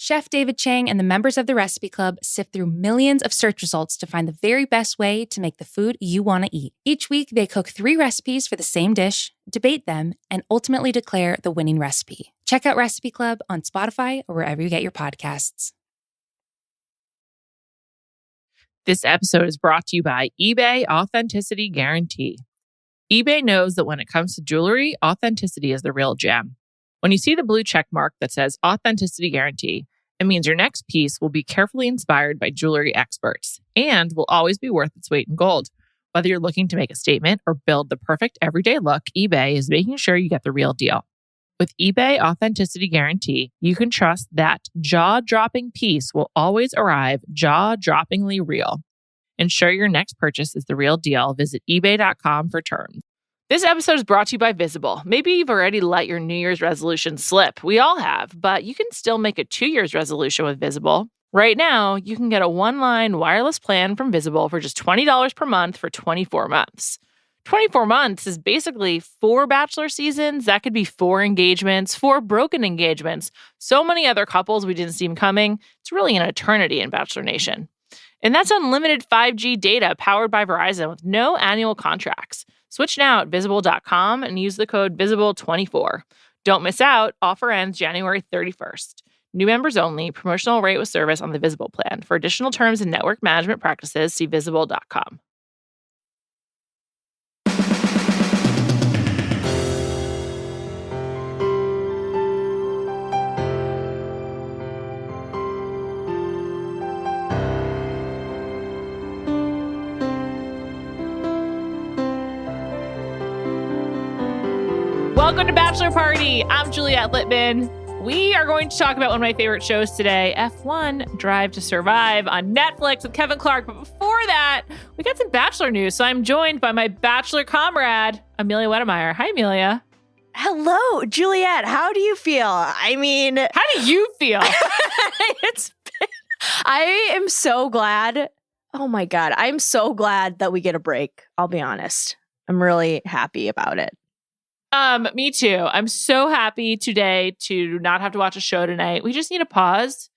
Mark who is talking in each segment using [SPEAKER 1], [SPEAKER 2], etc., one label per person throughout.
[SPEAKER 1] Chef David Chang and the members of the Recipe Club sift through millions of search results to find the very best way to make the food you want to eat. Each week, they cook 3 recipes for the same dish, debate them, and ultimately declare the winning recipe. Check out Recipe Club on Spotify or wherever you get your podcasts.
[SPEAKER 2] This episode is brought to you by eBay Authenticity Guarantee. eBay knows that when it comes to jewelry, authenticity is the real gem. When you see the blue check mark that says Authenticity Guarantee, it means your next piece will be carefully inspired by jewelry experts and will always be worth its weight in gold. Whether you're looking to make a statement or build the perfect everyday look, eBay is making sure you get the real deal. With eBay Authenticity Guarantee, you can trust that jaw-dropping piece will always arrive jaw-droppingly real. Ensure your next purchase is the real deal. Visit ebay.com for terms. This episode is brought to you by Visible. Maybe you've already let your New Year's resolution slip. We all have, but you can still make a 2 year's resolution with Visible. Right now, you can get a one-line wireless plan from Visible for just $20 per month for 24 months. 24 months is basically 4 Bachelor seasons. That could be 4 engagements, 4 broken engagements. So many other couples we didn't see coming. It's really an eternity in Bachelor Nation. And that's unlimited 5G data powered by Verizon with no annual contracts. Switch now at Visible.com and use the code VISIBLE24. Don't miss out. Offer ends January 31st. New members only. Promotional rate with service on the Visible plan. For additional terms and network management practices, see Visible.com. Welcome to Bachelor Party. I'm Juliet Litman. We are going to talk about one of my favorite shows today, F1 Drive to Survive on Netflix with Kevin Clark. But before that, we got some Bachelor news. So I'm joined by my Bachelor comrade, Amelia Wedemeyer. Hi, Amelia.
[SPEAKER 3] Hello, Juliet. How do you feel? I mean,
[SPEAKER 2] how do you feel?
[SPEAKER 3] I am so glad. Oh my God. I'm so glad that we get a break. I'll be honest. I'm really happy about it.
[SPEAKER 2] Me too. I'm so happy today to not have to watch a show tonight. We just need a pause.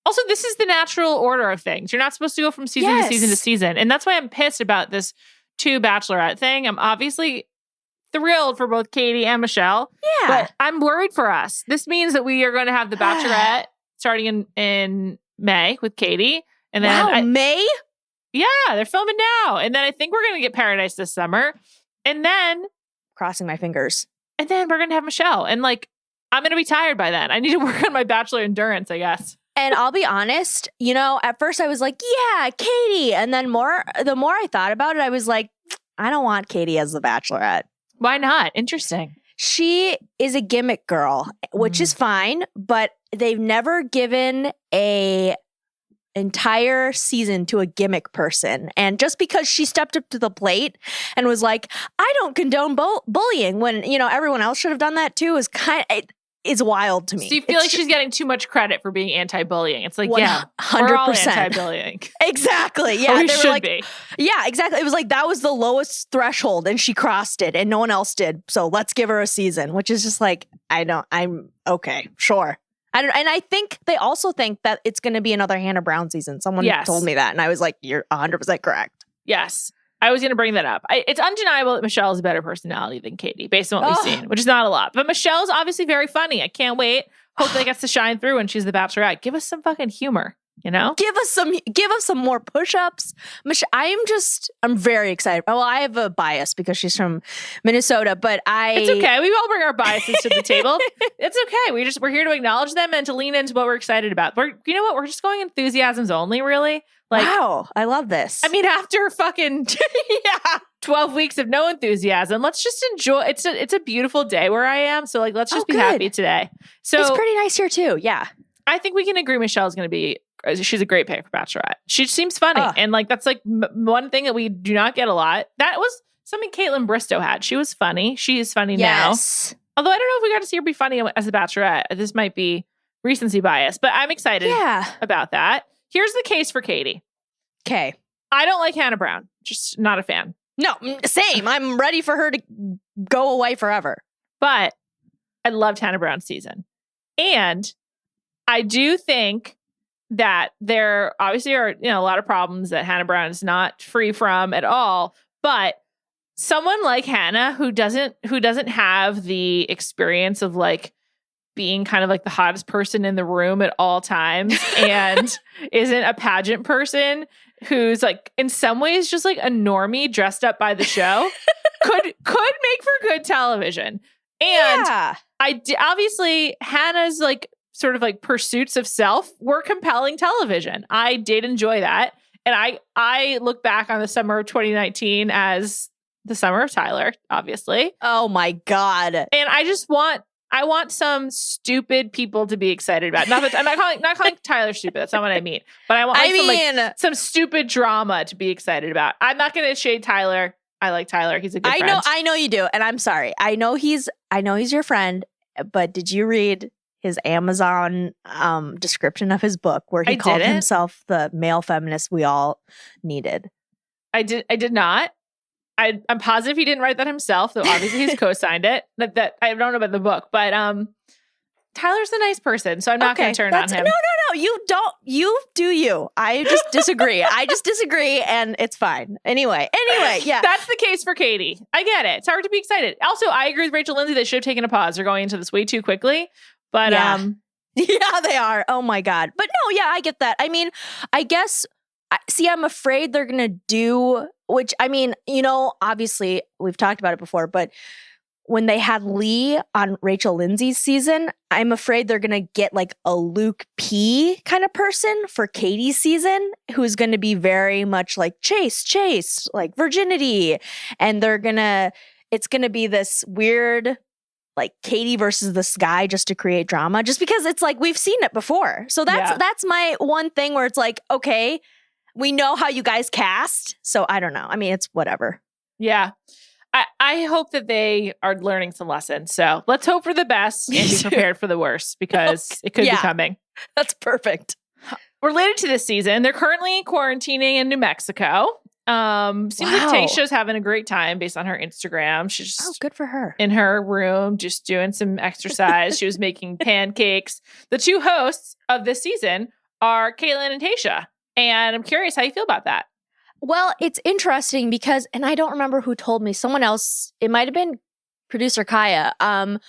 [SPEAKER 2] Also, this is the natural order of things. You're not supposed to go from season to season to season. And that's why I'm pissed about this 2 Bachelorette thing. I'm obviously thrilled for both Katie and Michelle.
[SPEAKER 3] Yeah.
[SPEAKER 2] But I'm worried for us. This means that we are going to have the Bachelorette starting in May with Katie. And then
[SPEAKER 3] May?
[SPEAKER 2] Yeah, they're filming now. And then I think we're going to get Paradise this summer. And then
[SPEAKER 3] crossing my fingers.
[SPEAKER 2] And then we're going to have Michelle. And I'm going to be tired by then. I need to work on my Bachelor endurance, I guess.
[SPEAKER 3] And I'll be honest, at first I was like, yeah, Katie. And then the more I thought about it, I was like, I don't want Katie as the Bachelorette.
[SPEAKER 2] Why not? Interesting.
[SPEAKER 3] She is a gimmick girl, which is fine, but they've never given a entire season to a gimmick person. And just because she stepped up to the plate and was like, I don't condone bullying when, everyone else should have done that too, is wild to me.
[SPEAKER 2] So you feel she's getting too much credit for being anti-bullying. It's like, 100%. We're all anti-bullying.
[SPEAKER 3] Exactly. Yeah.
[SPEAKER 2] We should be.
[SPEAKER 3] Yeah, exactly. It was like, that was the lowest threshold and she crossed it and no one else did. So let's give her a season, which is just like, I'm okay, sure. And I think they also think that it's going to be another Hannah Brown season. Someone told me that. And I was like, you're 100% correct.
[SPEAKER 2] Yes. I was going to bring that up. It's undeniable that Michelle is a better personality than Katie, based on what we've seen, which is not a lot. But Michelle's obviously very funny. I can't wait. Hopefully it gets to shine through when she's the Bachelorette. Give us some fucking humor,
[SPEAKER 3] Give us some more push-ups. I'm very excited. Well, I have a bias because she's from Minnesota, but
[SPEAKER 2] it's okay. We all bring our biases to the table. It's okay. We're here to acknowledge them and to lean into what we're excited about. You know what? We're just going enthusiasms only, really.
[SPEAKER 3] Wow, I love this.
[SPEAKER 2] I mean, after fucking 12 weeks of no enthusiasm, let's just enjoy. It's a beautiful day where I am. So let's just be happy today. So
[SPEAKER 3] it's pretty nice here too. Yeah.
[SPEAKER 2] I think we can agree Michelle's going to be, she's a great pick for Bachelorette. She seems funny. And that's one thing that we do not get a lot. That was something Caitlin Bristow had. She was funny. She is funny now. Although I don't know if we got to see her be funny as a Bachelorette. This might be recency bias, but I'm excited about that. Here's the case for Katie.
[SPEAKER 3] Okay.
[SPEAKER 2] I don't like Hannah Brown. Just not a fan.
[SPEAKER 3] No, same. I'm ready for her to go away forever.
[SPEAKER 2] But I loved Hannah Brown's season. And I do think that there obviously are, a lot of problems that Hannah Brown is not free from at all. But someone like Hannah who doesn't have the experience of like being kind of like the hottest person in the room at all times and isn't a pageant person who's like in some ways just like a normie dressed up by the show could make for good television. And obviously Hannah's like sort of like pursuits of self were compelling television. I did enjoy that. And I look back on the summer of 2019 as the summer of Tyler, obviously.
[SPEAKER 3] Oh my God.
[SPEAKER 2] And I want some stupid people to be excited about. I'm not calling Tyler stupid. That's not what I mean. But I want some stupid drama to be excited about. I'm not going to shade Tyler. I like Tyler. He's a good friend.
[SPEAKER 3] I know you do. And I'm sorry. I know he's your friend, but did you read his Amazon description of his book where he called himself the male feminist we all needed?
[SPEAKER 2] I did not. I'm positive he didn't write that himself, though obviously he's co-signed it. That I don't know about the book, but Tyler's a nice person, so I'm not going to turn on him.
[SPEAKER 3] No, you don't. You do you. I just disagree. And it's fine. Anyway, yeah.
[SPEAKER 2] That's the case for Katie. I get it. It's hard to be excited. Also, I agree with Rachel Lindsay. They should have taken a pause. They're going into this way too quickly. But
[SPEAKER 3] yeah, they are. Oh my God. But no, yeah, I get that. I mean, I guess. See, I'm afraid they're going to do, which, I mean, obviously we've talked about it before, but when they had Lee on Rachel Lindsay's season, I'm afraid they're going to get like a Luke P kind of person for Katie's season, who's going to be very much like Chase, like virginity. And it's going to be this weird, like Katie versus this guy just to create drama, just because it's like, we've seen it before. So that's my one thing where it's like, okay, we know how you guys cast, so I don't know. I mean, it's whatever.
[SPEAKER 2] Yeah. I hope that they are learning some lessons. So let's hope for the best and be prepared for the worst, because it could be coming.
[SPEAKER 3] That's perfect.
[SPEAKER 2] Related to this season, they're currently quarantining in New Mexico. Seems like Tayshia's having a great time based on her Instagram. She's just
[SPEAKER 3] good for her.
[SPEAKER 2] In her room, just doing some exercise. She was making pancakes. The two hosts of this season are Caitlin and Tayshia. And I'm curious how you feel about that.
[SPEAKER 3] Well, it's interesting because, and I don't remember who told me, someone else, it might have been producer Kaya, someone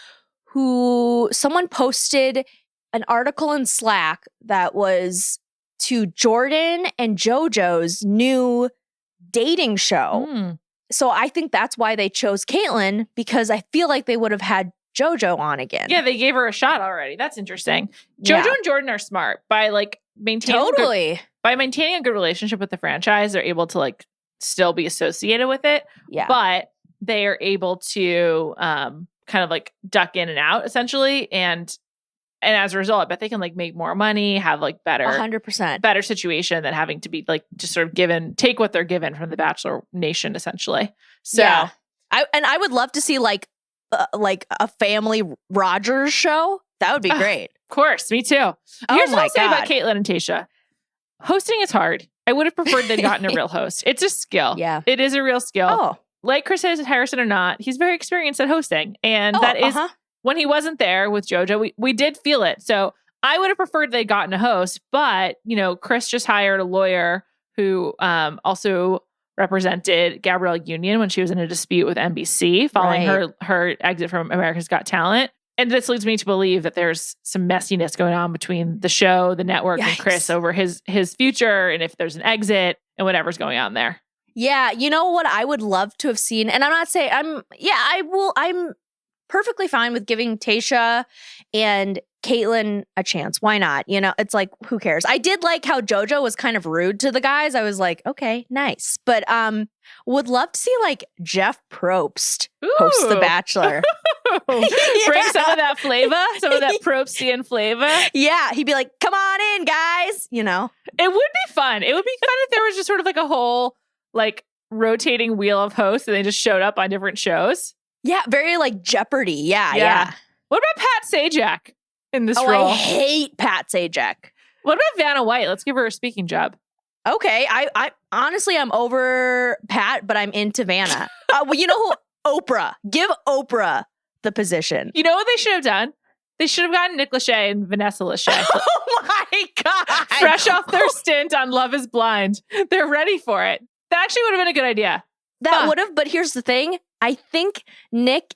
[SPEAKER 3] posted an article in Slack that was to Jordan and JoJo's new dating show. So I think that's why they chose Caitlin, because I feel like they would have had JoJo on again.
[SPEAKER 2] Yeah, they gave her a shot already. That's interesting. JoJo and Jordan are smart by like maintaining a good relationship with the franchise. They're able to like still be associated with it. Yeah. But they are able to kind of like duck in and out essentially. And as a result, I bet they can like make more money, have like
[SPEAKER 3] 100%
[SPEAKER 2] better situation than having to be like just sort of take what they're given from the Bachelor Nation essentially. So
[SPEAKER 3] yeah. I would love to see like a family Rogers show. That would be great.
[SPEAKER 2] Of course, me too. Here's what I'll say about Caitlin and Tayshia. Hosting is hard. I would have preferred they'd gotten a real host. It's a skill. Yeah. It is a real skill.
[SPEAKER 3] Oh.
[SPEAKER 2] Like Chris Harrison or not, he's very experienced at hosting. And that is, when he wasn't there with JoJo, we did feel it. So I would have preferred they'd gotten a host. But, Chris just hired a lawyer who also represented Gabrielle Union when she was in a dispute with NBC following her exit from America's Got Talent. And this leads me to believe that there's some messiness going on between the show, the network, and Chris over his future, and if there's an exit and whatever's going on there.
[SPEAKER 3] Yeah, you know what I would love to have seen, and I'm not saying I'm perfectly fine with giving Tayshia and Caitlin a chance. Why not? It's like, who cares? I did like how JoJo was kind of rude to the guys. I was like, okay, nice. But would love to see like Jeff Probst host The Bachelor.
[SPEAKER 2] Bring some of that flavor, some of that Probstian flavor.
[SPEAKER 3] Yeah, he'd be like, come on in, guys.
[SPEAKER 2] It would be fun. It would be fun if there was just sort of like a whole like rotating wheel of hosts and they just showed up on different shows.
[SPEAKER 3] Yeah, very like Jeopardy. Yeah.
[SPEAKER 2] What about Pat Sajak in this role?
[SPEAKER 3] I hate Pat Sajak.
[SPEAKER 2] What about Vanna White? Let's give her a speaking job.
[SPEAKER 3] Okay, I honestly, I'm over Pat, but I'm into Vanna. Well, you know who? Oprah. Give Oprah the position.
[SPEAKER 2] You know what they should have done? They should have gotten Nick Lachey and Vanessa Lachey.
[SPEAKER 3] Oh my God.
[SPEAKER 2] Fresh off their stint on Love is Blind. They're ready for it. That actually would have been a good idea.
[SPEAKER 3] That would have, but here's the thing. I think Nick,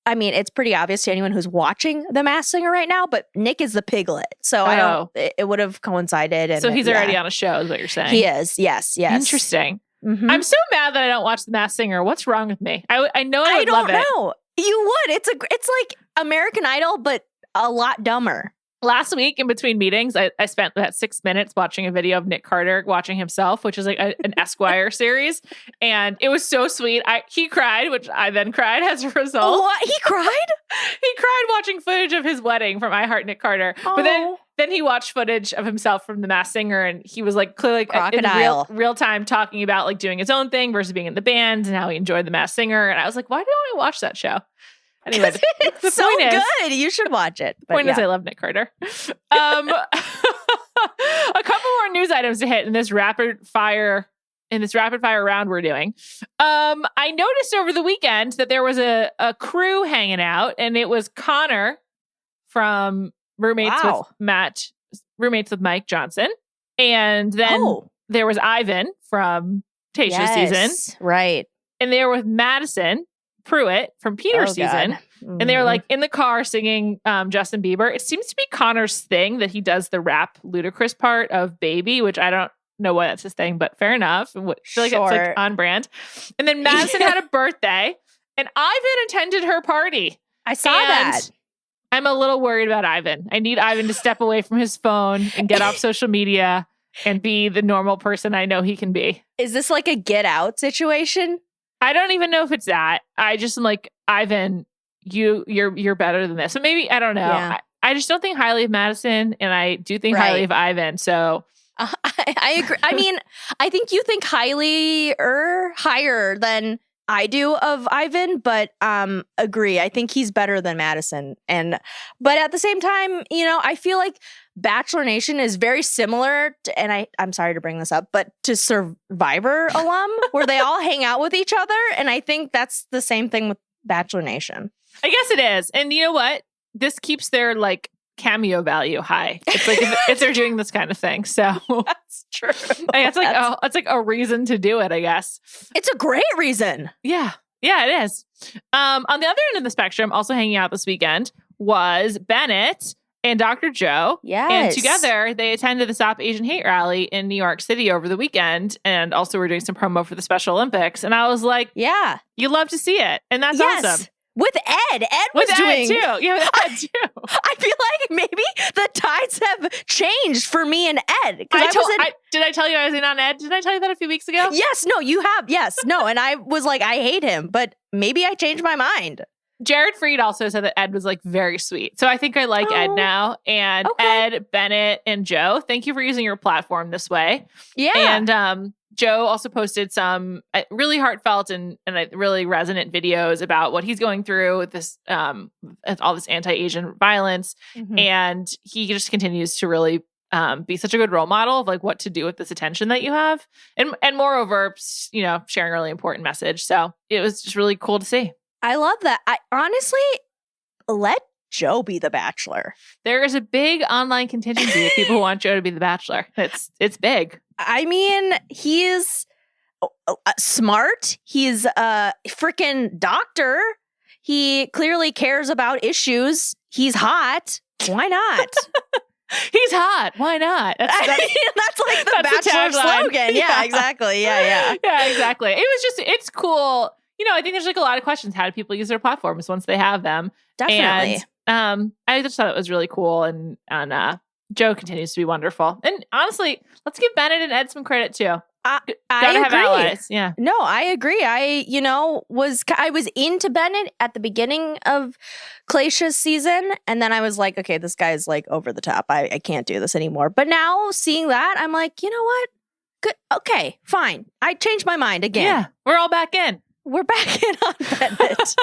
[SPEAKER 3] I mean, it's pretty obvious to anyone who's watching The Masked Singer right now, but Nick is the piglet. So it would have coincided. And
[SPEAKER 2] so he's already on a show, is what you're saying.
[SPEAKER 3] He is. Yes.
[SPEAKER 2] Interesting. Mm-hmm. I'm so mad that I don't watch The Masked Singer. What's wrong with me? I know I would love it.
[SPEAKER 3] I don't know. You would. It's like American Idol, but a lot dumber.
[SPEAKER 2] Last week, in between meetings, I spent about 6 minutes watching a video of Nick Carter watching himself, which is like an Esquire series. And it was so sweet. He cried, which I then cried as a result.
[SPEAKER 3] What? He cried?
[SPEAKER 2] He cried watching footage of his wedding from I Heart Nick Carter.
[SPEAKER 3] Oh.
[SPEAKER 2] But then he watched footage of himself from The Masked Singer, and he was like clearly in real time talking about like doing his own thing versus being in the band and how he enjoyed The Masked Singer. And I was like, why don't I watch that show? Anyway,
[SPEAKER 3] it's so good. You should watch it.
[SPEAKER 2] The point is, I love Nick Carter. A couple more news items to hit in this rapid fire round we're doing. I noticed over the weekend that there was a crew hanging out, and it was Connor from Roommates with Mike Johnson, and then there was Ivan from Tayshia's season,
[SPEAKER 3] right?
[SPEAKER 2] And they were with Madison Pruitt from Peter's season. Mm-hmm. And they were like in the car singing Justin Bieber. It seems to be Connor's thing that he does the rap ludicrous part of Baby, which I don't know why that's his thing, but fair enough. I feel like it's like on brand. And then Madison had a birthday, and Ivan attended her party.
[SPEAKER 3] I saw that.
[SPEAKER 2] I'm a little worried about Ivan. I need Ivan to step away from his phone and get off social media and be the normal person I know he can be.
[SPEAKER 3] Is this like a Get Out situation?
[SPEAKER 2] I don't even know if it's that. I just am like, Ivan, you're better than this. So maybe, I don't know. Yeah. I just don't think highly of Madison, and I do think highly of Ivan. So
[SPEAKER 3] I agree. I mean, I think you think higher than I do of Ivan, but agree. I think he's better than Madison. But at the same time, I feel like Bachelor Nation is very similar to, and I'm sorry to bring this up, but to Survivor alum, where they all hang out with each other. And I think that's the same thing with Bachelor Nation.
[SPEAKER 2] I guess it is. And you know what? This keeps their like cameo value high. It's like if they're doing this kind of thing. So
[SPEAKER 3] that's true.
[SPEAKER 2] It's like a reason to do it, I guess.
[SPEAKER 3] It's a great reason.
[SPEAKER 2] Yeah, it is. On the other end of the spectrum, also hanging out this weekend was Bennett and Dr. Joe.
[SPEAKER 3] Yes.
[SPEAKER 2] And together they attended the Stop Asian Hate rally in New York City over the weekend, and also were doing some promo for the Special Olympics. And I was like, yeah, you love to see it. And that's awesome.
[SPEAKER 3] With Ed. Ed was doing
[SPEAKER 2] too. Yeah, with Ed too.
[SPEAKER 3] I feel like maybe the tides have changed for me and Ed.
[SPEAKER 2] Did I tell you I was in on Ed? Did I tell you that a few weeks ago?
[SPEAKER 3] Yes. No, you have. Yes. No. And I was like, I hate him, but maybe I changed my mind.
[SPEAKER 2] Jared Freed also said that Ed was like very sweet. So I think I like Ed now. And Ed, Bennett, and Joe, thank you for using your platform this way. Yeah. And Joe also posted some really heartfelt and really resonant videos about what he's going through with this, all this anti-Asian violence. Mm-hmm. And he just continues to really be such a good role model of like what to do with this attention that you have. And moreover, sharing a really important message. So it was just really cool to see.
[SPEAKER 3] I love that. I honestly, let Joe be the Bachelor.
[SPEAKER 2] There is a big online contingency of people who want Joe to be the Bachelor. It's big.
[SPEAKER 3] I mean, he's smart. He's a freaking doctor. He clearly cares about issues. He's hot. Why not?
[SPEAKER 2] He's hot. Why not? That's
[SPEAKER 3] like the Bachelor slogan. Yeah, exactly. Yeah.
[SPEAKER 2] Yeah, exactly. It's cool. I think there's like a lot of questions. How do people use their platforms once they have them?
[SPEAKER 3] Definitely.
[SPEAKER 2] And I just thought it was really cool. And Joe continues to be wonderful. And honestly, let's give Bennett and Ed some credit too.
[SPEAKER 3] I
[SPEAKER 2] Gotta
[SPEAKER 3] agree.
[SPEAKER 2] Have allies. Yeah.
[SPEAKER 3] No, I agree. I was into Bennett at the beginning of Claysha's season, and then I was like, okay, this guy's like over the top. I can't do this anymore. But now seeing that, I'm like, you know what? Good. Okay, fine. I changed my mind again.
[SPEAKER 2] Yeah, we're all back in.
[SPEAKER 3] We're back in on Bennett.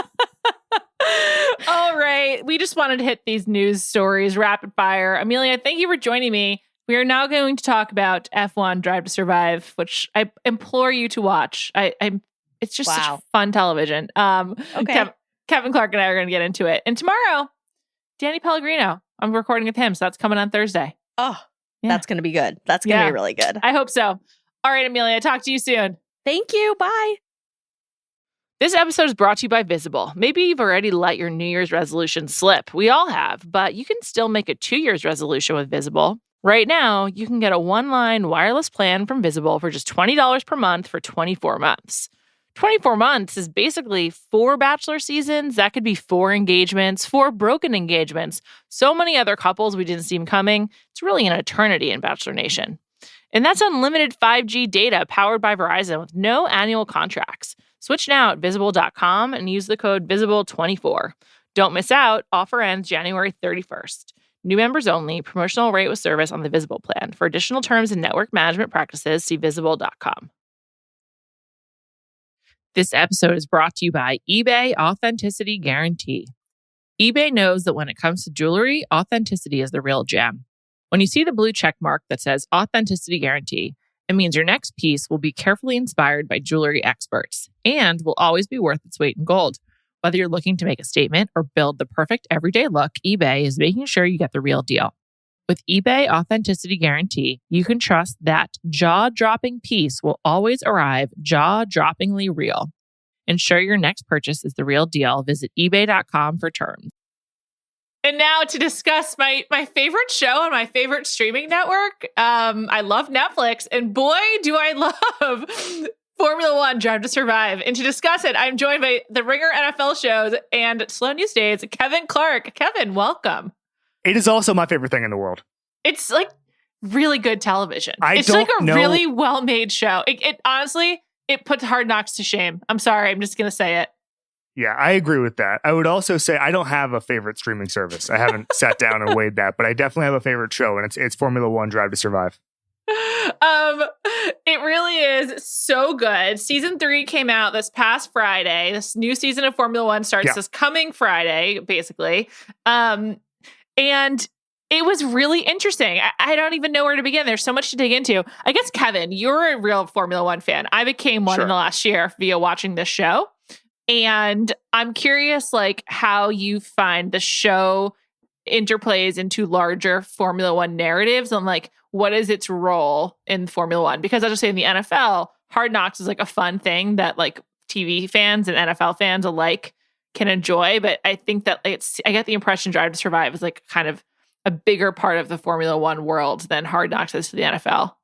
[SPEAKER 2] All right. We just wanted to hit these news stories rapid fire. Amelia, thank you for joining me. We are now going to talk about F1 Drive to Survive, which I implore you to watch. It's just such fun television.
[SPEAKER 3] Okay.
[SPEAKER 2] Kevin Clark and I are going to get into it. And tomorrow, Danny Pellegrino. I'm recording with him, so that's coming on Thursday.
[SPEAKER 3] Oh,
[SPEAKER 2] Yeah.
[SPEAKER 3] that's going to be good. That's going to be really good.
[SPEAKER 2] I hope so. All right, Amelia, talk to you soon.
[SPEAKER 3] Thank you. Bye.
[SPEAKER 2] This episode is brought to you by Visible. Maybe you've already let your New Year's resolution slip. We all have, but you can still make a 2 year's resolution with Visible. Right now, you can get a one-line wireless plan from Visible for just $20 per month for 24 months. 24 months is basically 4 Bachelor seasons. That could be 4 engagements, 4 broken engagements, so many other couples we didn't see coming. It's really an eternity in Bachelor Nation. And that's unlimited 5G data powered by Verizon with no annual contracts. Switch now at Visible.com and use the code VISIBLE24. Don't miss out. Offer ends January 31st. New members only. Promotional rate with service on the Visible plan. For additional terms and network management practices, see Visible.com. This episode is brought to you by eBay Authenticity Guarantee. eBay knows that when it comes to jewelry, authenticity is the real gem. When you see the blue check mark that says Authenticity Guarantee, it means your next piece will be carefully inspired by jewelry experts and will always be worth its weight in gold. Whether you're looking to make a statement or build the perfect everyday look, eBay is making sure you get the real deal. With eBay Authenticity Guarantee, you can trust that jaw-dropping piece will always arrive jaw-droppingly real. Ensure your next purchase is the real deal. Visit ebay.com for terms. And now to discuss my favorite show on my favorite streaming network. I love Netflix, and boy, do I love Formula One Drive to Survive. And to discuss it, I'm joined by the Ringer NFL shows and Slow News Days, Kevin Clark. Kevin, welcome.
[SPEAKER 4] It is also my favorite thing in the world.
[SPEAKER 2] It's like really good television. It's
[SPEAKER 4] don't
[SPEAKER 2] like a
[SPEAKER 4] know-
[SPEAKER 2] really well-made show. It honestly, it puts Hard Knocks to shame. I'm sorry, I'm just going to say it.
[SPEAKER 4] Yeah, I agree with that. I would also say I don't have a favorite streaming service. I haven't sat down and weighed that, but I definitely have a favorite show, and it's Formula One Drive to Survive.
[SPEAKER 2] It really is so good. Season 3 came out this past Friday. This new season of Formula One starts this coming Friday, basically. And it was really interesting. I don't even know where to begin. There's so much to dig into. I guess, Kevin, you're a real Formula One fan. I became one in the last year via watching this show. And I'm curious, like, how you find the show interplays into larger Formula One narratives and, like, what is its role in Formula One? Because I'll just say in the NFL, Hard Knocks is, like, a fun thing that, like, TV fans and NFL fans alike can enjoy. But I think that I get the impression Drive to Survive is, like, kind of a bigger part of the Formula One world than Hard Knocks is to the NFL.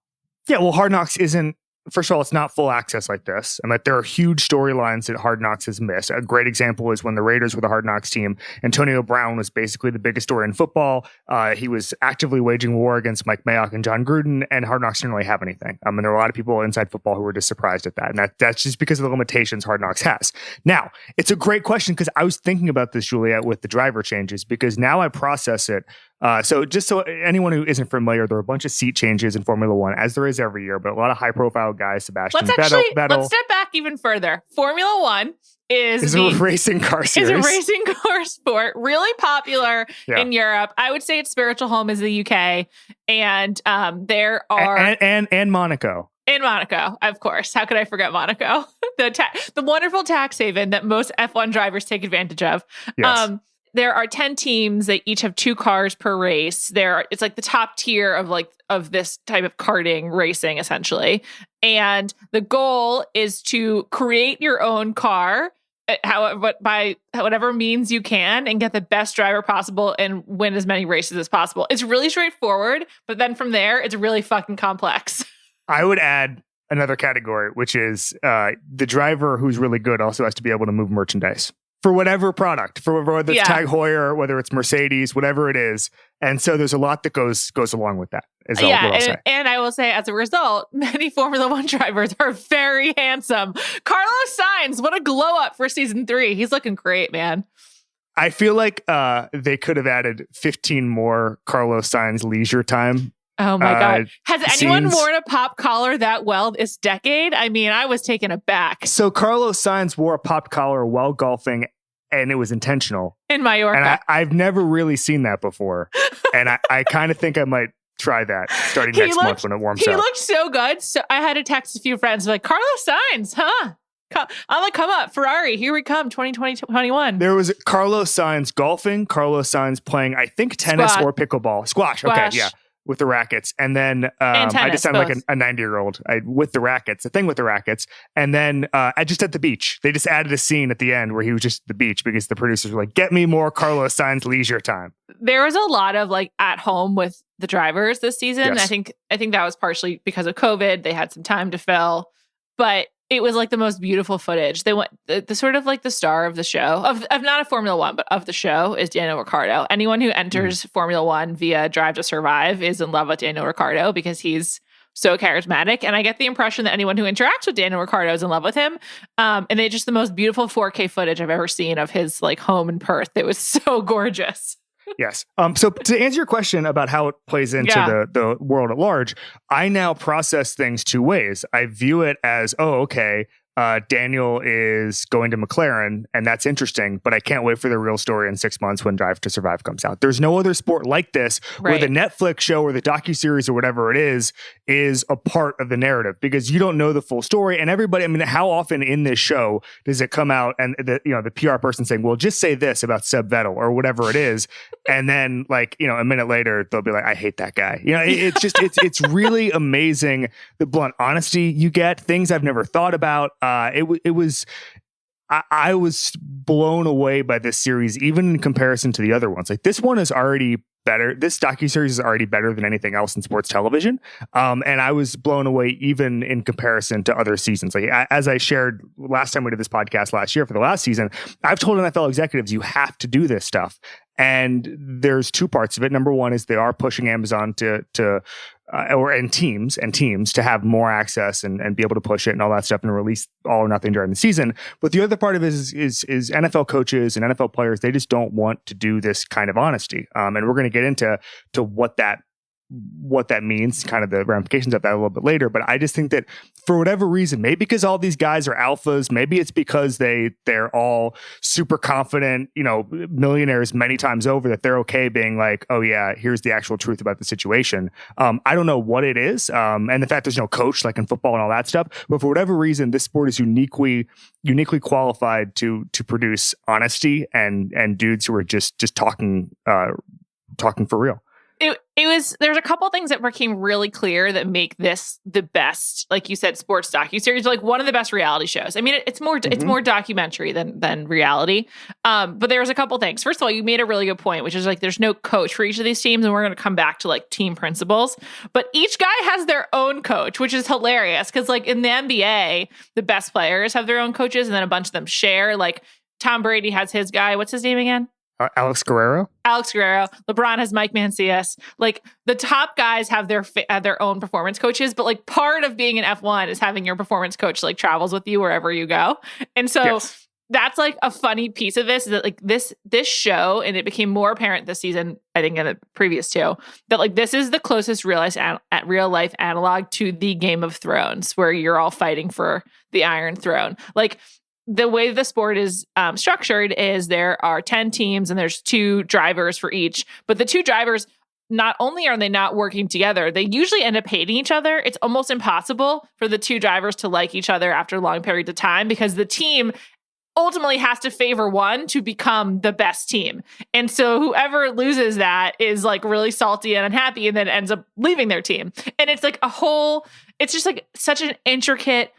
[SPEAKER 4] Yeah, well, Hard Knocks isn't, first of all, it's not full access like this. I mean, there are huge storylines that Hard Knocks has missed. A great example is when the Raiders were the Hard Knocks team. Antonio Brown was basically the biggest story in football. He was actively waging war against Mike Mayock and John Gruden, and Hard Knocks didn't really have anything. And there were a lot of people inside football who were just surprised at that. And that's just because of the limitations Hard Knocks has. Now, it's a great question because I was thinking about this, Juliet, with the driver changes, because now I process it. So just so anyone who isn't familiar, there are a bunch of seat changes in Formula One, as there is every year, but a lot of high-profile guys, Sebastian Vettel.
[SPEAKER 2] Let's step back even further. Formula One is
[SPEAKER 4] a racing car series.
[SPEAKER 2] Is a racing car sport, really popular in Europe. I would say its spiritual home is the UK, and there are
[SPEAKER 4] and Monaco.
[SPEAKER 2] In Monaco, of course. How could I forget Monaco? The wonderful tax haven that most F1 drivers take advantage of.
[SPEAKER 4] Yes.
[SPEAKER 2] There are 10 teams that each have 2 cars per race. It's like the top tier of this type of karting racing, essentially. And the goal is to create your own car, by whatever means you can, and get the best driver possible and win as many races as possible. It's really straightforward, but then from there, it's really fucking complex.
[SPEAKER 4] I would add another category, which is the driver who's really good also has to be able to move merchandise. For whatever product, for whether it's Tag Heuer, whether it's Mercedes, whatever it is. And so there's a lot that goes along with that.
[SPEAKER 2] And I will say, as a result, many Formula One drivers are very handsome. Carlos Sainz, what a glow up for season 3. He's looking great, man.
[SPEAKER 4] I feel like they could have added 15 more Carlos Sainz leisure time.
[SPEAKER 2] Oh my God. Has anyone worn a pop collar that well this decade? I mean, I was taken aback.
[SPEAKER 4] So Carlos Sainz wore a pop collar while golfing, and it was intentional.
[SPEAKER 2] In Mallorca.
[SPEAKER 4] And I've never really seen that before. And I kind of think I might try that starting next month when it warms up.
[SPEAKER 2] He looked so good. So I had to text a few friends like, Carlos Sainz, huh? Come up, Ferrari, here we come, 2020-21.
[SPEAKER 4] There was Carlos Sainz golfing, Carlos Sainz playing, I think, tennis or pickleball. Squash. Okay, yeah, with the rackets. And then
[SPEAKER 2] and tennis,
[SPEAKER 4] I just sound
[SPEAKER 2] both.
[SPEAKER 4] like a 90-year-old with the rackets, the thing with the rackets. And then just at the beach, they just added a scene at the end where he was just at the beach because the producers were like, get me more Carlos Sainz leisure time.
[SPEAKER 2] There was a lot of like at home with the drivers this season.
[SPEAKER 4] Yes.
[SPEAKER 2] I think that was partially because of COVID. They had some time to fill, but it was like the most beautiful footage. They went the sort of like the star of the show of not a Formula One, but of the show is Daniel Ricciardo. Anyone who enters Formula One via Drive to Survive is in love with Daniel Ricciardo because he's so charismatic. And I get the impression that anyone who interacts with Daniel Ricciardo is in love with him. And they just the most beautiful 4K footage I've ever seen of his like home in Perth. It was so gorgeous.
[SPEAKER 4] Yes. So to answer your question about how it plays into the world at large, I now process things two ways. I view it as, okay, Daniel is going to McLaren, and that's interesting, but I can't wait for the real story in 6 months when Drive to Survive comes out. There's no other sport like this where the Netflix show or the docuseries or whatever it is a part of the narrative because you don't know the full story. And everybody, I mean, how often in this show does it come out and the PR person saying, well, just say this about Seb Vettel or whatever it is. And then a minute later, they'll be like, I hate that guy. It's just, it's really amazing the blunt honesty you get, things I've never thought about. I was blown away by this series, even in comparison to the other ones. Like this one is already better. This docuseries is already better than anything else in sports television. And I was blown away even in comparison to other seasons. Like as I shared last time we did this podcast last year for the last season, I've told NFL executives, you have to do this stuff. And there's two parts of it. Number one is they are pushing Amazon and teams to have more access and be able to push it and all that stuff and release all or nothing during the season. But the other part of it is NFL coaches and NFL players, they just don't want to do this kind of honesty. And we're going to get into what that means, kind of the ramifications of that a little bit later. But I just think that for whatever reason, maybe because all these guys are alphas, maybe it's because they're all super confident, millionaires many times over, that they're okay being like, oh yeah, here's the actual truth about the situation. I don't know what it is. And the fact there's no coach like in football and all that stuff, but for whatever reason, this sport is uniquely qualified to produce honesty and dudes who are just talking for real.
[SPEAKER 2] There's a couple things that became really clear that make this the best, like you said, sports docuseries, like one of the best reality shows. I mean, it's more documentary than reality. But there's a couple things. First of all, you made a really good point, which is like there's no coach for each of these teams, and we're going to come back to like team principles. But each guy has their own coach, which is hilarious because like in the NBA, the best players have their own coaches, and then a bunch of them share. Like Tom Brady has his guy. What's his name again?
[SPEAKER 4] Alex Guerrero. LeBron has Mike Mancias. Like the top guys have their own performance coaches, but like part of being an F1 is having your performance coach like travels with you wherever you go. And so that's like a funny piece of this is that like this show, and it became more apparent this season, I think in the previous two, that like this is the closest real life analog to the Game of Thrones, where you're all fighting for the Iron Throne. Like the way the sport is structured is there are 10 teams and there's 2 drivers for each. But the 2 drivers, not only are they not working together, they usually end up hating each other. It's almost impossible for the 2 drivers to like each other after long periods of time because the team ultimately has to favor one to become the best team. And so whoever loses that is like really salty and unhappy and then ends up leaving their team. And it's like it's just like such an intricate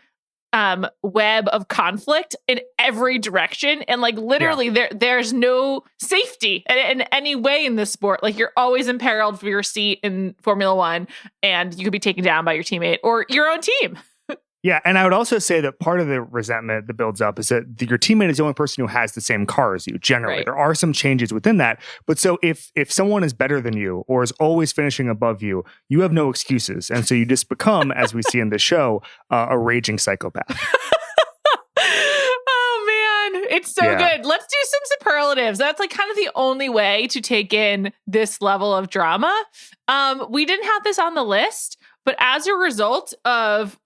[SPEAKER 4] web of conflict in every direction, and like literally there's no safety in any way in this sport. Like you're always imperiled for your seat in Formula One, and you could be taken down by your teammate or your own team. Yeah, and I would also say that part of the resentment that builds up is that your teammate is the only person who has the same car as you, generally. Right. There are some changes within that. But so if someone is better than you or is always finishing above you, you have no excuses. And so you just become, as we see in the show, a raging psychopath.
[SPEAKER 2] Oh, man. It's so good. Let's do some superlatives. That's like kind of the only way to take in this level of drama. We didn't have this on the list, but as a result of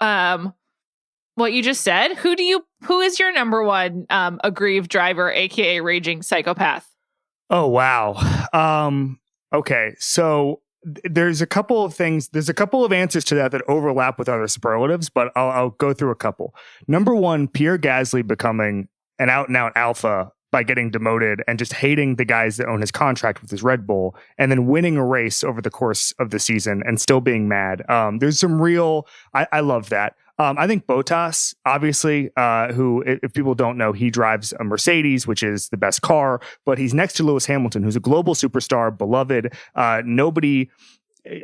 [SPEAKER 2] what you just said, who is your number one aggrieved driver, aka raging psychopath?
[SPEAKER 4] Oh wow. Okay, so there's a couple of things. There's a couple of answers to that overlap with other superlatives, but I'll go through a couple. Number one, Pierre Gasly becoming an out-and-out alpha by getting demoted and just hating the guys that own his contract with his Red Bull, and then winning a race over the course of the season and still being mad. There's some real, I love that. I think Bottas, obviously, who, if people don't know, he drives a Mercedes, which is the best car, but he's next to Lewis Hamilton, who's a global superstar, beloved. Nobody...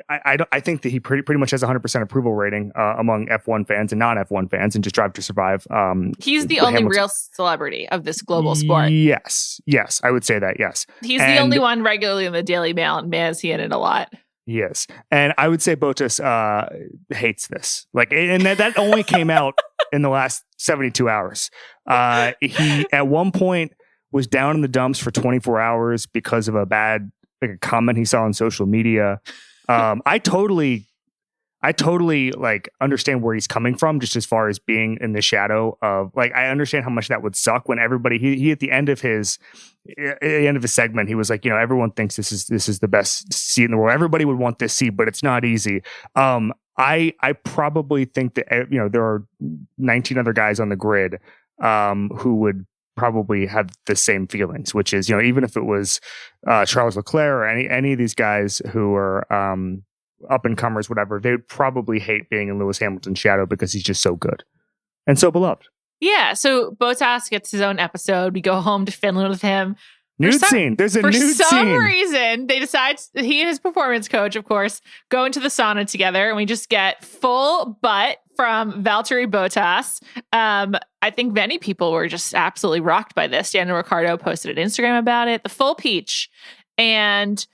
[SPEAKER 4] I think that he pretty much has 100% approval rating among F1 fans and non-F1 fans, and just Drive to Survive.
[SPEAKER 2] He's the only real celebrity of this global sport.
[SPEAKER 4] Yes, I would say that. Yes,
[SPEAKER 2] he's the only one regularly in the Daily Mail, and man, is he in it a lot.
[SPEAKER 4] Yes, and I would say Bottas hates this. Like, and that only came out in the last 72 hours. He at one point was down in the dumps for 24 hours because of a bad a comment he saw on social media. I totally like understand where he's coming from, just as far as being in the shadow of, like, I understand how much that would suck when everybody, he at the end of his segment, he was like, everyone thinks this is the best seat in the world. Everybody would want this seat, but it's not easy. I probably think that, there are 19 other guys on the grid, who would probably have the same feelings, which is, even if it was Charles Leclerc or any of these guys who are up and comers, whatever, they would probably hate being in Lewis Hamilton's shadow because he's just so good and so beloved.
[SPEAKER 2] Yeah. So Bottas gets his own episode. We go home to Finland with him.
[SPEAKER 4] Nude scene. There's a nude scene.
[SPEAKER 2] For some reason, they decide, he and his performance coach, of course, go into the sauna together, and we just get full butt from Valtteri Bottas. I think many people were just absolutely rocked by this. Daniel Ricciardo posted an Instagram about it. The full peach. And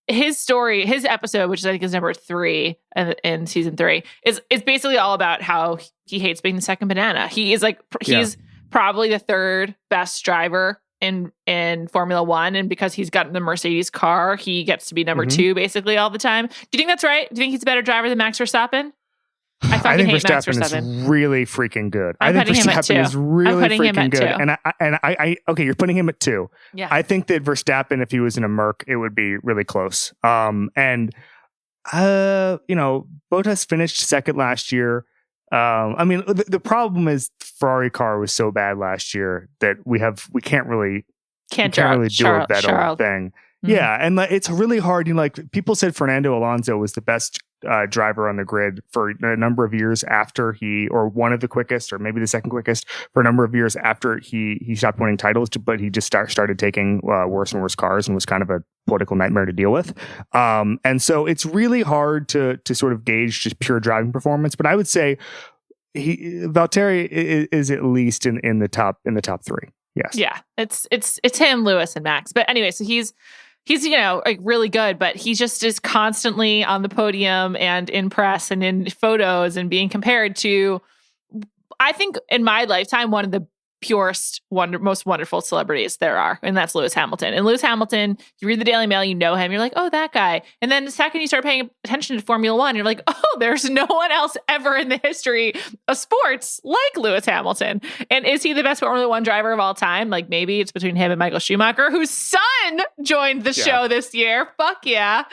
[SPEAKER 2] his story, his episode, which I think is number 3 in season 3, is basically all about how he hates being the second banana. He's probably the 3rd best driver in Formula One, and because he's gotten the Mercedes car, he gets to be number 2 basically all the time. Do you think that's right? Do you think he's a better driver than Max Verstappen? I think
[SPEAKER 4] Verstappen is really freaking good. I think Verstappen is really freaking good. And I okay, you're putting him at 2.
[SPEAKER 2] Yeah.
[SPEAKER 4] I think that Verstappen, if he was in a Merc, it would be really close. Bottas finished 2nd last year. The problem is Ferrari car was so bad last year that we can't really do a Vettel thing. Mm-hmm. Yeah, and it's really hard. People said Fernando Alonso was the best driver on the grid for a number of years after or one of the quickest, or maybe the second quickest, for a number of years after he stopped winning titles. But he just started taking worse and worse cars, and was kind of a political nightmare to deal with. And so it's really hard to sort of gauge just pure driving performance. But I would say Valtteri is at least in the top 3. Yes.
[SPEAKER 2] Yeah. It's him, Lewis, and Max. But anyway, so he's really good, but he just is constantly on the podium and in press and in photos and being compared to, I think in my lifetime, one of the purest, most wonderful celebrities there are, and that's Lewis Hamilton. And Lewis Hamilton, you read the Daily Mail, you know him, you're like, oh, that guy. And then the second you start paying attention to Formula One, you're like, oh, there's no one else ever in the history of sports like Lewis Hamilton. And is he the best Formula One driver of all time? Like, maybe it's between him and Michael Schumacher, whose son joined the show this year. Fuck yeah.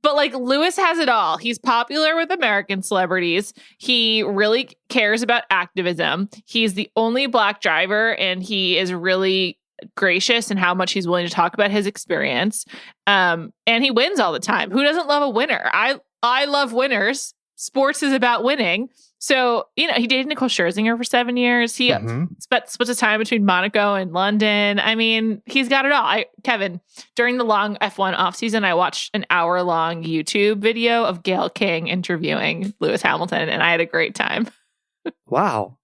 [SPEAKER 2] But Lewis has it all. He's popular with American celebrities. He really cares about activism. He's the only Black driver, and he is really gracious in how much he's willing to talk about his experience. And he wins all the time. Who doesn't love a winner? I love winners. Sports is about winning. So, he dated Nicole Scherzinger for 7 years. He splits his time between Monaco and London. I mean, he's got it all. Kevin, during the long F1 offseason, I watched an hour-long YouTube video of Gayle King interviewing Lewis Hamilton, and I had a great time.
[SPEAKER 4] Wow.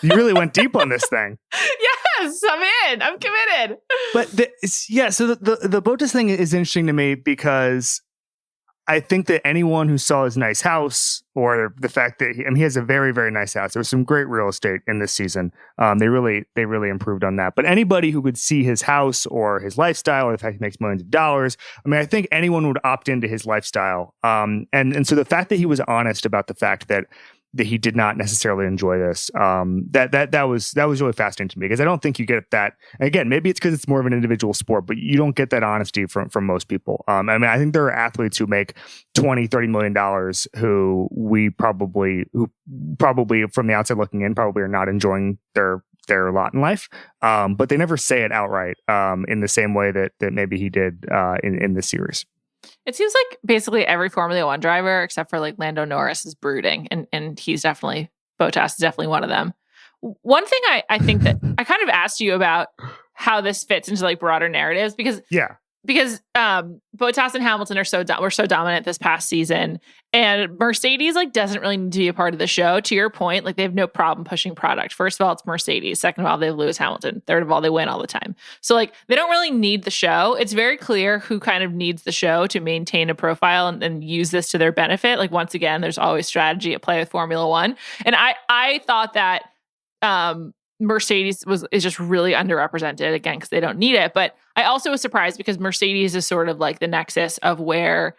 [SPEAKER 4] You really went deep on this thing.
[SPEAKER 2] Yes, I'm in. I'm committed.
[SPEAKER 4] But so the Bottas thing is interesting to me because I think that anyone who saw his nice house, or the fact that he has a very, very nice house. There was some great real estate in this season. They really improved on that. But anybody who could see his house or his lifestyle, or the fact he makes millions of dollars, I think anyone would opt into his lifestyle. And so the fact that he was honest about the fact that he did not necessarily enjoy this. That was really fascinating to me, because I don't think you get that. And again, maybe it's because it's more of an individual sport, but you don't get that honesty from most people. I mean, I think there are athletes who make $20-30 million who probably from the outside looking in probably are not enjoying their lot in life, but they never say it outright in the same way that maybe he did in this series.
[SPEAKER 2] It seems like basically every Formula One driver, except for like Lando Norris, is brooding, and Bottas is definitely one of them. One thing I think that I kind of asked you about how this fits into like broader narratives, because Bottas and Hamilton were so dominant this past season, and Mercedes like doesn't really need to be a part of the show. To your point, like they have no problem pushing product. First of all, it's Mercedes. Second of all, they have Lewis Hamilton. Third of all, they win all the time. So like they don't really need the show. It's very clear who kind of needs the show to maintain a profile and use this to their benefit. Like once again, there's always strategy at play with Formula One, and I thought that Mercedes is just really underrepresented again because they don't need it. But I also was surprised because Mercedes is sort of like the nexus of where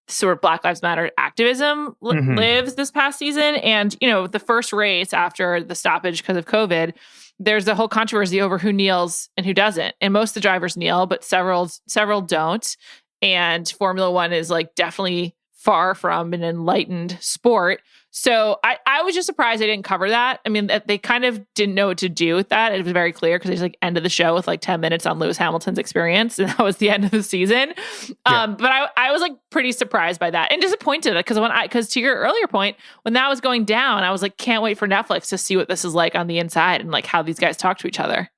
[SPEAKER 2] sort of Black Lives Matter activism lives this past season. And, you know, the first race after the stoppage because of COVID, there's a whole controversy over who kneels and who doesn't. And most of the drivers kneel, but several don't. And Formula One is like definitely far from an enlightened sport. So I was just surprised they didn't cover that. I mean, they kind of didn't know what to do with that. It was very clear because they just like ended the show with like 10 minutes on Lewis Hamilton's experience. And that was the end of the season. But I was like pretty surprised by that and disappointed because to your earlier point, when that was going down, I was like, can't wait for Netflix to see what this is like on the inside and like how these guys talk to each other.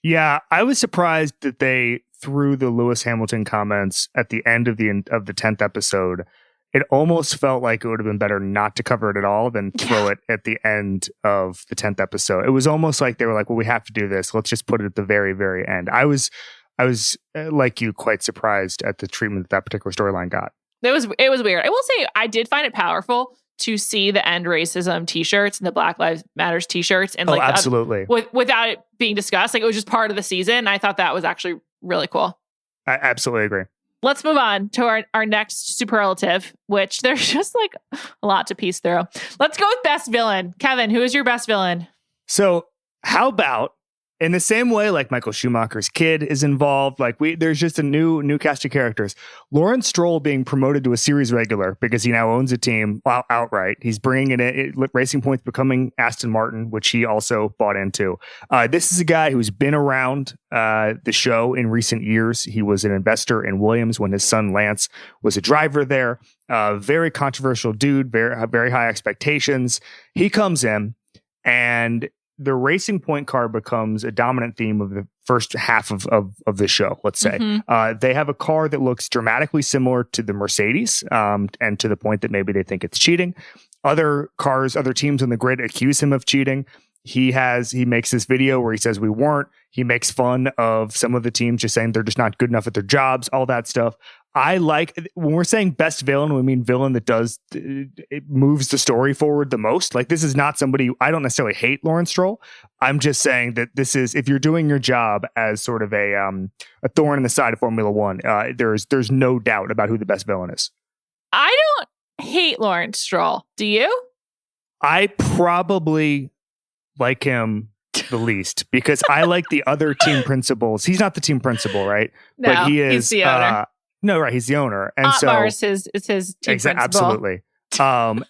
[SPEAKER 4] Yeah, I was surprised that they threw the Lewis Hamilton comments at the end of the 10th episode. It almost felt like it would have been better not to cover it at all than throw it at the end of the 10th episode. It was almost like they were like, well, we have to do this. Let's just put it at the very, very end. I was like you, quite surprised at the treatment that particular storyline got. It
[SPEAKER 2] was weird. I will say I did find it powerful to see the end racism t-shirts and the Black Lives Matters t-shirts and like
[SPEAKER 4] absolutely
[SPEAKER 2] without it being discussed. Like it was just part of the season. I thought that was actually really cool.
[SPEAKER 4] I absolutely agree.
[SPEAKER 2] Let's move on to our next superlative, which there's just like a lot to piece through. Let's go with best villain. Kevin, who is your best villain?
[SPEAKER 4] So how about, in the same way like Michael Schumacher's kid is involved, like there's just a new cast of characters. Lawrence Stroll being promoted to a series regular because he now owns a team outright. He's bringing it in. Racing Point's becoming Aston Martin, which he also bought into. This is a guy who's been around the show in recent years. He was an investor in Williams when his son Lance was a driver there. Very controversial dude, very high expectations. He comes in and the Racing Point car becomes a dominant theme of the first half of the show, let's say. They have a car that looks dramatically similar to the Mercedes, and to the point that maybe they think it's cheating. Other teams on the grid accuse him of cheating. He makes this video where he says we weren't. He makes fun of some of the teams, just saying they're just not good enough at their jobs, all that stuff. I like, when we're saying best villain, we mean villain that it moves the story forward the most. Like, this is not somebody, I don't necessarily hate Lawrence Stroll. I'm just saying that this is, if you're doing your job as sort of a thorn in the side of Formula One, there's no doubt about who the best villain is.
[SPEAKER 2] I don't hate Lawrence Stroll. Do you?
[SPEAKER 4] I probably like him the least because I like the other team principals. He's not the team principal, right?
[SPEAKER 2] No,
[SPEAKER 4] but he is
[SPEAKER 2] he's the owner.
[SPEAKER 4] No, right. He's the owner, and
[SPEAKER 2] Otmar is his team principal.
[SPEAKER 4] Absolutely. I'm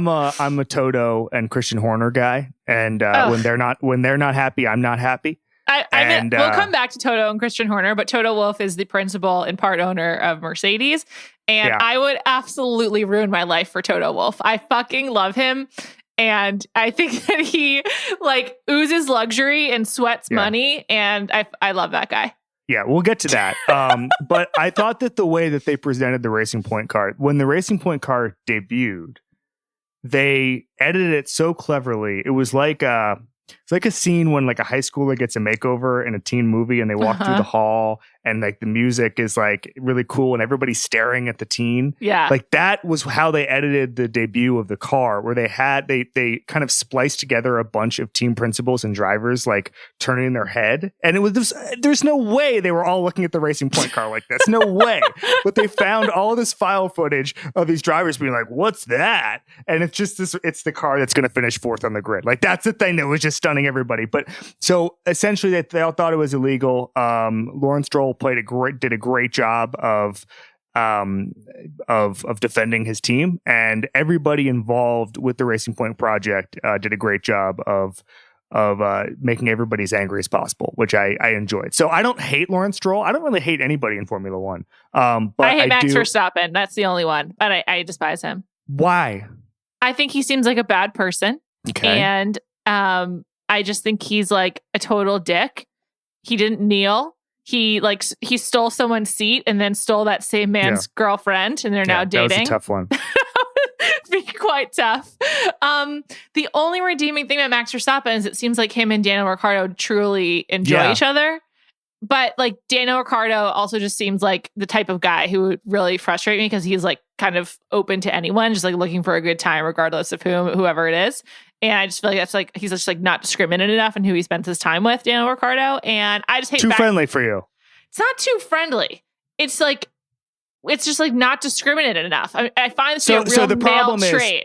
[SPEAKER 4] a Toto and Christian Horner guy, and when they're not happy, I'm not happy.
[SPEAKER 2] We'll come back to Toto and Christian Horner, but Toto Wolff is the principal and part owner of Mercedes, and I would absolutely ruin my life for Toto Wolff. I fucking love him. And I think that he like oozes luxury and sweats money, and I love that guy.
[SPEAKER 4] Yeah, we'll get to that. But I thought that the way that they presented the Racing Point car, when the Racing Point car debuted, they edited it so cleverly. It was like It's like a scene when like a high schooler gets a makeover in a teen movie and they walk through the hall and like the music is like really cool and everybody's staring at the teen.
[SPEAKER 2] Yeah.
[SPEAKER 4] Like that was how they edited the debut of the car, where they kind of spliced together a bunch of team principals and drivers like turning their head. And it was there's no way they were all looking at the Racing Point car like this. No way. But they found all this file footage of these drivers being like, what's that? And it's just it's the car that's going to finish fourth on the grid. Like that's the thing that was just stunning everybody. But so essentially they all thought it was illegal. Lawrence Stroll did a great job of defending his team, and everybody involved with the Racing Point project did a great job of making everybody as angry as possible, which I enjoyed. So I don't hate Lawrence Stroll. I don't really hate anybody in Formula One. But
[SPEAKER 2] I hate Max Verstappen. That's the only one, but I despise him.
[SPEAKER 4] Why?
[SPEAKER 2] I think he seems like a bad person.
[SPEAKER 4] Okay.
[SPEAKER 2] And I just think he's like a total dick. He didn't kneel. He stole someone's seat and then stole that same man's girlfriend, and they're now dating.
[SPEAKER 4] That was a tough one.
[SPEAKER 2] Be quite tough. The only redeeming thing about Max Verstappen is it seems like him and Daniel Ricciardo truly enjoy each other. But like Daniel Ricciardo also just seems like the type of guy who would really frustrate me because he's like kind of open to anyone, just like looking for a good time, regardless of whoever it is. And I just feel like that's like he's just like not discriminating enough in who he spends his time with, Daniel Ricciardo. And I just hate
[SPEAKER 4] too friendly for you.
[SPEAKER 2] It's not too friendly. It's like it's just like not discriminated enough. I find this to be a real male trait.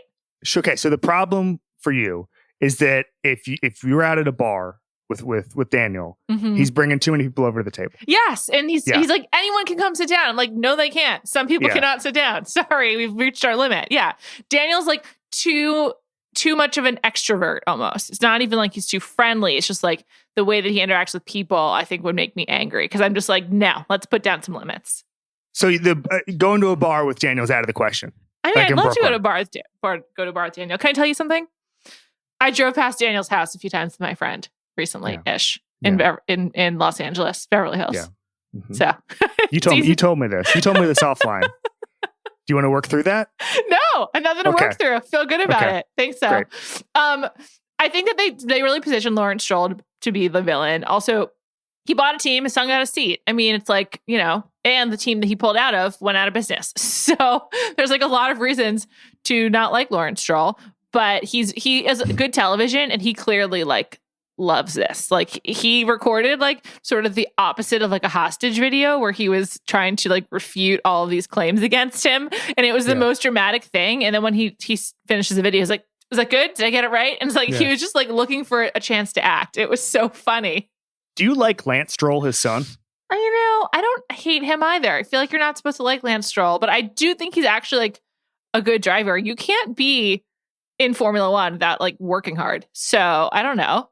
[SPEAKER 4] Okay, so the problem for you is that if you're out at a bar with Daniel, he's bringing too many people over to the table.
[SPEAKER 2] Yes, and he's like, anyone can come sit down. I'm like, no, they can't. Some people cannot sit down. Sorry, we've reached our limit. Yeah, Daniel's like too much of an extrovert almost. It's not even like he's too friendly. It's just like the way that he interacts with people, I think would make me angry because I'm just like, no, let's put down some limits.
[SPEAKER 4] So going to a bar with Daniel's out of the question.
[SPEAKER 2] I mean, I'd love to go to a bar with Daniel. Can I tell you something? I drove past Daniel's house a few times with my friend recently-ish in Los Angeles, Beverly Hills. Yeah. Mm-hmm. So
[SPEAKER 4] you told me this. You told me this offline. Do you want to work through that?
[SPEAKER 2] No, nothing to work through. I feel good about it. Think so.
[SPEAKER 4] Great.
[SPEAKER 2] I think that they really positioned Lawrence Stroll to be the villain. Also, he bought a team and sung out a seat. I mean, it's like, and the team that he pulled out of went out of business. So there's like a lot of reasons to not like Lawrence Stroll, but he is good television and he clearly like loves this. Like he recorded like sort of the opposite of like a hostage video where he was trying to like refute all of these claims against him. And it was the most dramatic thing. And then when he finishes the video, he's like, was that good? Did I get it right? And it's like, he was just like looking for a chance to act. It was so funny.
[SPEAKER 4] Do you like Lance Stroll, his son?
[SPEAKER 2] I don't hate him either. I feel like you're not supposed to like Lance Stroll, but I do think he's actually like a good driver. You can't be in Formula One without like working hard. So I don't know.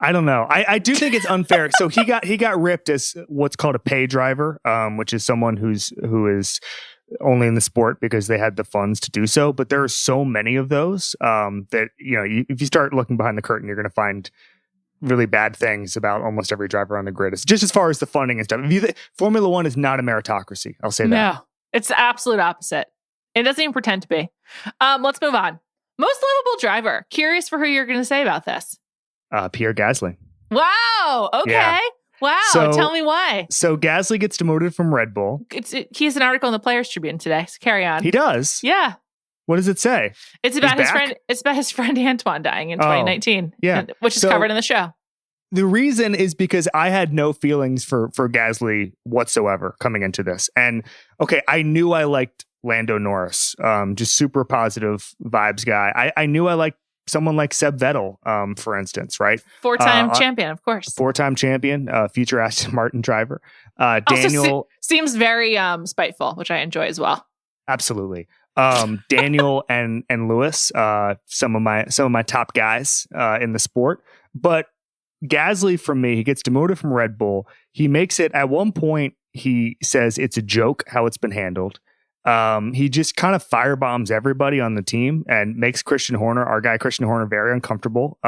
[SPEAKER 4] I do think it's unfair. So he got ripped as what's called a pay driver, which is someone who is only in the sport because they had the funds to do so. But there are so many of those that if you start looking behind the curtain, you're going to find really bad things about almost every driver on the grid. It's just as far as the funding and stuff. Formula One is not a meritocracy. I'll say that.
[SPEAKER 2] No, it's the absolute opposite. It doesn't even pretend to be. Let's move on. Most lovable driver. Curious for who you're going to say about this.
[SPEAKER 4] Pierre Gasly.
[SPEAKER 2] Wow. Okay. Yeah. Wow. So, tell me why.
[SPEAKER 4] So Gasly gets demoted from Red Bull.
[SPEAKER 2] He has an article in the Players Tribune today. So carry on.
[SPEAKER 4] He does?
[SPEAKER 2] Yeah.
[SPEAKER 4] What does it say?
[SPEAKER 2] It's about his friend. It's about his friend Antoine dying in 2019.
[SPEAKER 4] Yeah.
[SPEAKER 2] Which is covered in the show.
[SPEAKER 4] The reason is because I had no feelings for Gasly whatsoever coming into this. And okay, I knew I liked Lando Norris, just super positive vibes guy. I knew I liked someone like Seb Vettel, for instance, right?
[SPEAKER 2] Four-time champion, of course.
[SPEAKER 4] Four-time champion, future Aston Martin driver. Daniel
[SPEAKER 2] also seems very spiteful, which I enjoy as well.
[SPEAKER 4] Absolutely. Daniel and Lewis, some of my top guys in the sport. But Gasly, for me, he gets demoted from Red Bull. He makes it at one point. He says it's a joke how it's been handled. He just kind of firebombs everybody on the team and makes our guy Christian Horner, very uncomfortable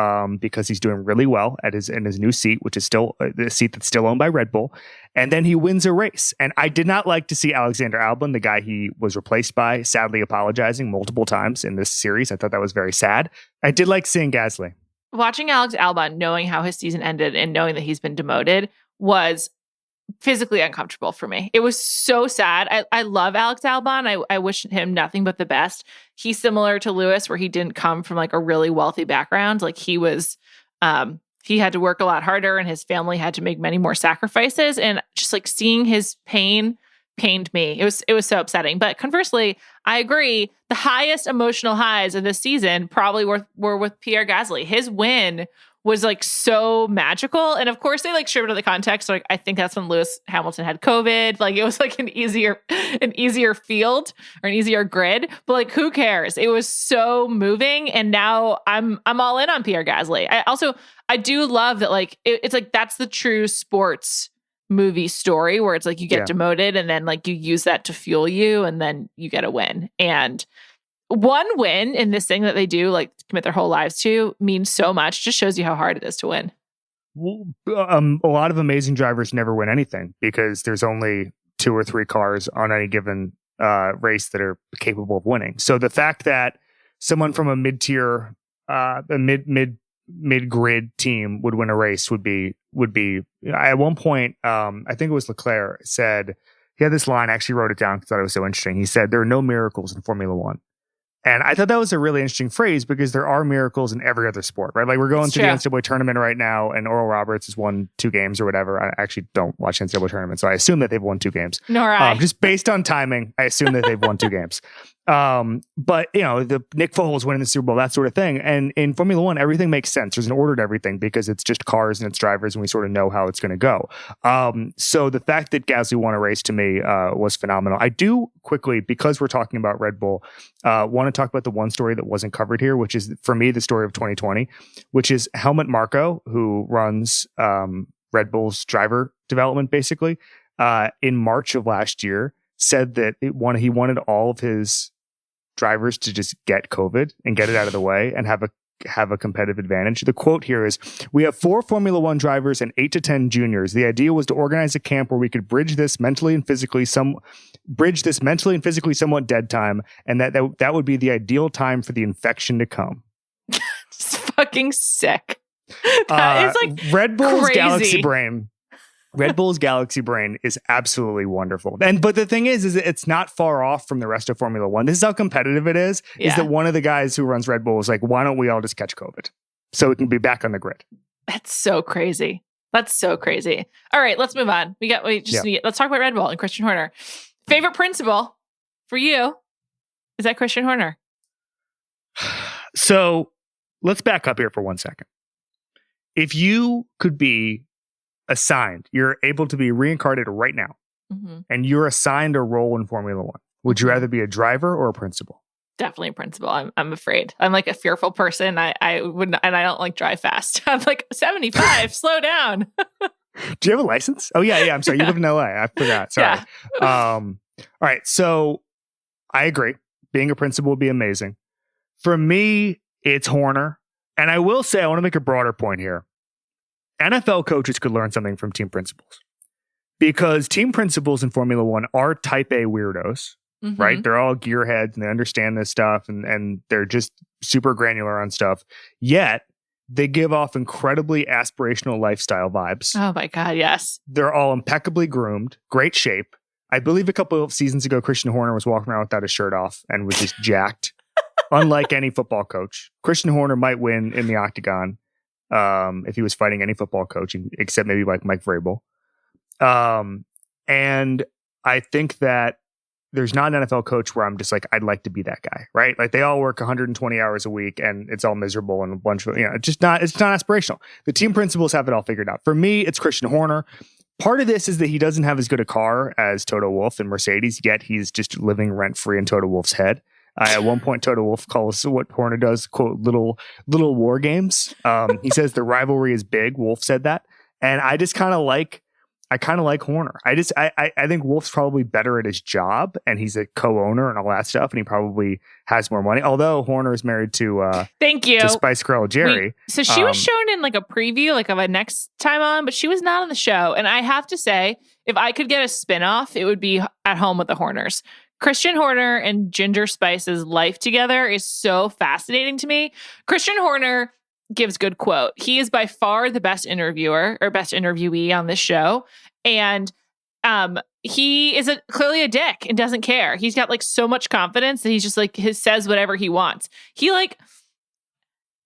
[SPEAKER 4] because he's doing really well in his new seat, which is still the seat that's still owned by Red Bull. And then he wins a race. And I did not like to see Alexander Albon, the guy he was replaced by, sadly apologizing multiple times in this series. I thought that was very sad. I did like seeing Gasly.
[SPEAKER 2] watching Alex Albon, knowing how his season ended and knowing that he's been demoted was physically uncomfortable for me. It was so sad. I love Alex Albon. I wish him nothing but the best. He's similar to Lewis, where he didn't come from like a really wealthy background. Like he was, he had to work a lot harder and his family had to make many more sacrifices. And just like seeing his pained me. It was so upsetting. But conversely, I agree. The highest emotional highs of this season probably were with Pierre Gasly. His win was like so magical. And of course they like stripped it out of the context. So, like, I think that's when Lewis Hamilton had COVID. Like it was like an easier field or an easier grid, but like, who cares? It was so moving. And now I'm all in on Pierre Gasly. I do love that. Like, it's like, that's the true sports movie story where it's like, you get demoted and then like you use that to fuel you and then you get a win. And one win in this thing that they do, like commit their whole lives to, means so much. Just shows you how hard it is to win.
[SPEAKER 4] Well, a lot of amazing drivers never win anything because there's only 2 or 3 cars on any given race that are capable of winning. So the fact that someone from a mid-tier, mid-grid team would win a race would be at one point, I think it was Leclerc said, he had this line, I actually wrote it down because I thought it was so interesting. He said, there are no miracles in Formula One. And I thought that was a really interesting phrase because there are miracles in every other sport, right? Like we're going through the NCAA tournament right now and Oral Roberts has won 2 games or whatever. I actually don't watch NCAA tournament, so I assume that they've won 2 games.
[SPEAKER 2] Nor I.
[SPEAKER 4] Just based on timing, I assume that they've won 2 games. But you know, the Nick Foles winning the Super Bowl, that sort of thing. And in Formula One, everything makes sense. There's an order to everything because it's just cars and it's drivers and we sort of know how it's going to go. So the fact that Gasly won a race to me was phenomenal. I do quickly, because we're talking about Red Bull, want to talk about the one story that wasn't covered here, which is for me the story of 2020, which is Helmut Marko, who runs Red Bull's driver development basically, in March of last year, said that he wanted all of his drivers to just get COVID and get it out of the way and have a competitive advantage. The quote here is, we have 4 Formula One drivers and 8 to 10 juniors. The idea was to organize a camp where we could bridge this mentally and physically somewhat dead time. And that would be the ideal time for the infection to come.
[SPEAKER 2] It's fucking sick. That is like
[SPEAKER 4] Red Bull's
[SPEAKER 2] crazy.
[SPEAKER 4] Galaxy Brain. Red Bull's Galaxy Brain is absolutely wonderful. But the thing is it's not far off from the rest of Formula One. This is how competitive it is that one of the guys who runs Red Bull was like, why don't we all just catch COVID so we can be back on the grid?
[SPEAKER 2] That's so crazy. All right, let's move on. Let's talk about Red Bull and Christian Horner. Favorite principal for you is that Christian Horner?
[SPEAKER 4] So let's back up here for 1 second. If you could be assigned, you're able to be reincarnated right now, and you're assigned a role in Formula One, would you rather be a driver or a principal?
[SPEAKER 2] Definitely a principal. I'm afraid. I'm like a fearful person. I wouldn't, and I don't like drive fast. I'm like 75. Slow down.
[SPEAKER 4] Do you have a license? Oh yeah. I'm sorry. You live in LA. I forgot. Sorry.
[SPEAKER 2] Yeah.
[SPEAKER 4] All right. So I agree. Being a principal would be amazing. For me, it's Horner. And I will say, I want to make a broader point here. NFL coaches could learn something from team principals because team principals in Formula One are type A weirdos, right? They're all gearheads and they understand this stuff and they're just super granular on stuff. Yet they give off incredibly aspirational lifestyle vibes.
[SPEAKER 2] Oh my God, yes.
[SPEAKER 4] They're all impeccably groomed, great shape. I believe a couple of seasons ago, Christian Horner was walking around without his shirt off and was just jacked. Unlike any football coach, Christian Horner might win in the octagon. If he was fighting any football coach, except maybe like Mike Vrabel. And I think that there's not an NFL coach where I'm just like, I'd like to be that guy, right? Like they all work 120 hours a week and it's all miserable and a bunch of, it's not aspirational. The team principals have it all figured out. For me, it's Christian Horner. Part of this is that he doesn't have as good a car as Toto Wolff and Mercedes, yet he's just living rent-free in Toto Wolff's head. At one point, Toto Wolff calls what Horner does, quote, little war games. He says the rivalry is big. Wolff said that. And I just kind of like Horner. I think Wolff's probably better at his job and he's a co-owner and all that stuff. And he probably has more money. Although Horner is married to,
[SPEAKER 2] thank you,
[SPEAKER 4] to Spice Girl Jerry.
[SPEAKER 2] So she was shown in like a preview, like of a next time on, but she was not on the show. And I have to say, if I could get a spinoff, it would be At Home with the Horners. Christian Horner and Ginger Spice's life together is so fascinating to me. Christian Horner gives good quote. He is by far the best interviewer or best interviewee on this show. And he is clearly a dick and doesn't care. He's got like so much confidence that he's just like says whatever he wants. He like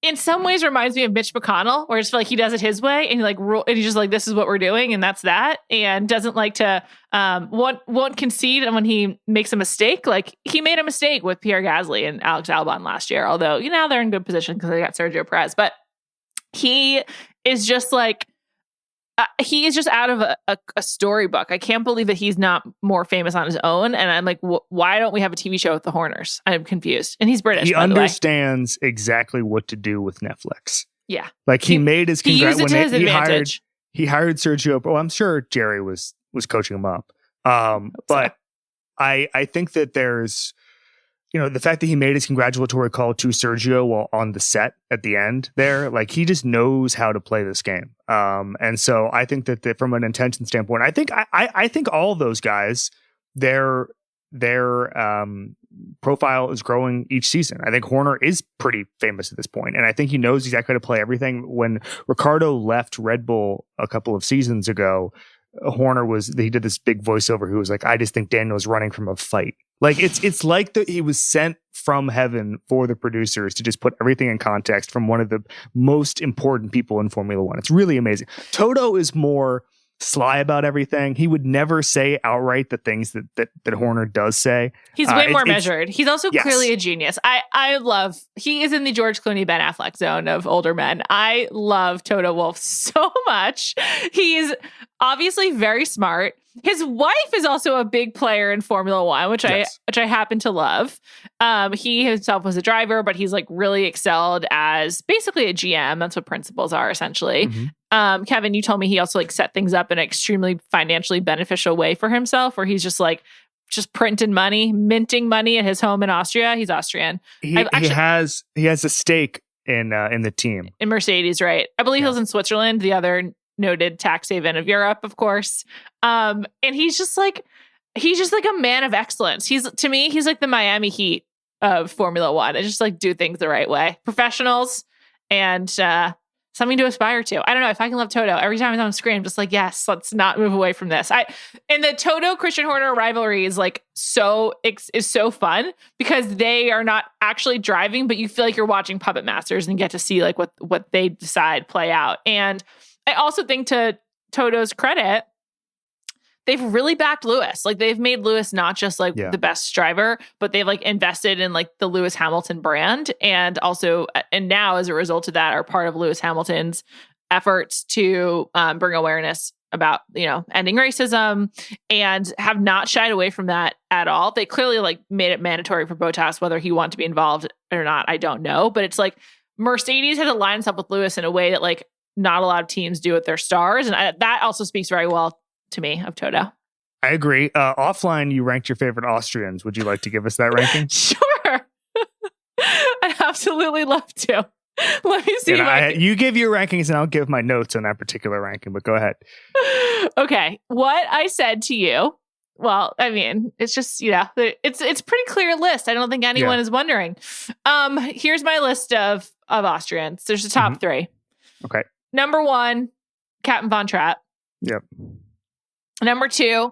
[SPEAKER 2] in some ways reminds me of Mitch McConnell, where I just feel like he does it his way and and he's just like, this is what we're doing and that's that, and doesn't like to won't concede when he makes a mistake. Like he made a mistake with Pierre Gasly and Alex Albon last year, although they're in good position because they got Sergio Perez, but he is just like he is just out of a storybook. I can't believe that he's not more famous on his own. And I'm like, why don't we have a TV show with the Horners? I'm confused. And he's British.
[SPEAKER 4] He understands exactly what to do with Netflix.
[SPEAKER 2] Yeah.
[SPEAKER 4] Like he made his
[SPEAKER 2] he used it to his advantage.
[SPEAKER 4] He hired Sergio. Well, I'm sure Jerry was coaching him up. But I think that there's, the fact that he made his congratulatory call to Sergio while on the set at the end there, like he just knows how to play this game. And so I think that from an intention standpoint, I think all of those guys, their profile is growing each season. I think Horner is pretty famous at this point, and I think he knows exactly how to play everything. When Ricardo left Red Bull a couple of seasons ago, Horner he did this big voiceover. Who was like, I just think Daniel's running from a fight. Like it's like he was sent from heaven for the producers to just put everything in context from one of the most important people in Formula One. It's really amazing. Toto is more sly about everything. He would never say outright the things that Horner does say.
[SPEAKER 2] He's way more measured. He's also clearly a genius. He is in the George Clooney, Ben Affleck zone of older men. I love Toto Wolff so much. He's obviously very smart. His wife is also a big player in Formula One, which I happen to love. He himself was a driver, but he's like really excelled as basically a GM. That's what principals are essentially. Mm-hmm. Kevin, you told me he also like set things up in an extremely financially beneficial way for himself, where he's just printing money, minting money at his home in Austria. He's Austrian.
[SPEAKER 4] He has a stake in the team
[SPEAKER 2] in Mercedes, right? I believe he was in Switzerland, the other noted tax haven of Europe, of course. And he's just like a man of excellence. To me, he's like the Miami Heat of Formula One. I just like do things the right way. Professionals and something to aspire to. I don't know if I can love Toto. Every time he's on screen, I'm just like, yes, let's not move away from this. And the Toto Christian Horner rivalry is like is so fun because they are not actually driving, but you feel like you're watching Puppet Masters and get to see like what they decide play out. And I also think, to Toto's credit, they've really backed Lewis. Like they've made Lewis not just like the best driver, but they've like invested in like the Lewis Hamilton brand, and now as a result of that are part of Lewis Hamilton's efforts to bring awareness about ending racism, and have not shied away from that at all. They clearly like made it mandatory for Bottas, whether he wanted to be involved or not, I don't know. But it's like Mercedes had to line us up with Lewis in a way that like not a lot of teams do with their stars. And that also speaks very well to me of Toto.
[SPEAKER 4] I agree. Offline, you ranked your favorite Austrians. Would you like to give us that ranking?
[SPEAKER 2] Sure. I'd absolutely love to. Let me see.
[SPEAKER 4] You give your rankings and I'll give my notes on that particular ranking, but go ahead.
[SPEAKER 2] Okay. What I said to you, well, I mean, it's just, it's a pretty clear list. I don't think anyone is wondering. Here's my list of Austrians. There's the top three.
[SPEAKER 4] Okay.
[SPEAKER 2] Number 1, Captain Von Trapp.
[SPEAKER 4] Yep.
[SPEAKER 2] Number 2,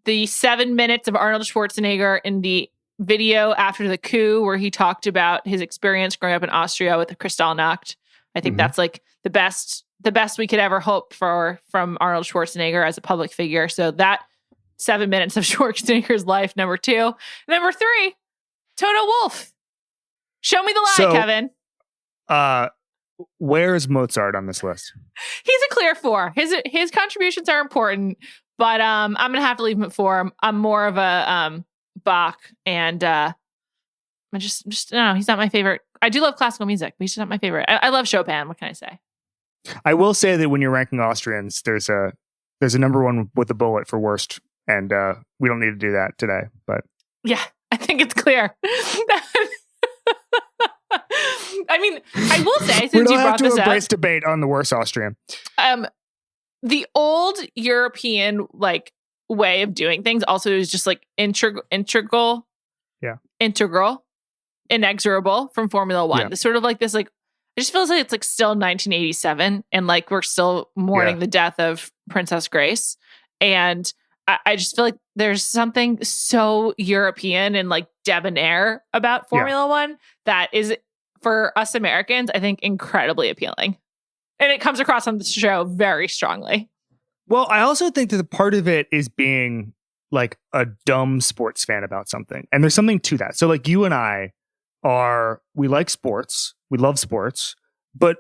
[SPEAKER 2] the 7 minutes of Arnold Schwarzenegger in the video after the coup, where he talked about his experience growing up in Austria with the Kristallnacht. I think that's like the best we could ever hope for from Arnold Schwarzenegger as a public figure. So that 7 minutes of Schwarzenegger's life, number 2. Number 3, Toto Wolff. Show me the lie, Kevin.
[SPEAKER 4] Where is Mozart on this list?
[SPEAKER 2] He's a clear 4. His contributions are important, but I'm gonna have to leave him at 4. I'm more of a Bach, and I just no, he's not my favorite. I do love classical music, but he's just not my favorite. I love Chopin. What can I say?
[SPEAKER 4] I will say that when you're ranking Austrians, there's a number 1 with a bullet for worst, and we don't need to do that today. But
[SPEAKER 2] yeah, I think it's clear. I mean, I will say, since you brought this up, we don't have to
[SPEAKER 4] embrace debate on the worst Austrian.
[SPEAKER 2] The old European like way of doing things also is just like integral, inexorable from Formula One.
[SPEAKER 4] Yeah.
[SPEAKER 2] The sort of like this like It just feels like it's like still 1987 and like we're still mourning the death of Princess Grace. And I just feel like there's something so European and like debonair about Formula One that is, for us Americans, I think incredibly appealing. And it comes across on the show very strongly.
[SPEAKER 4] Well, I also think that the part of it is being like a dumb sports fan about something. And there's something to that. So like you and I we like sports, we love sports, but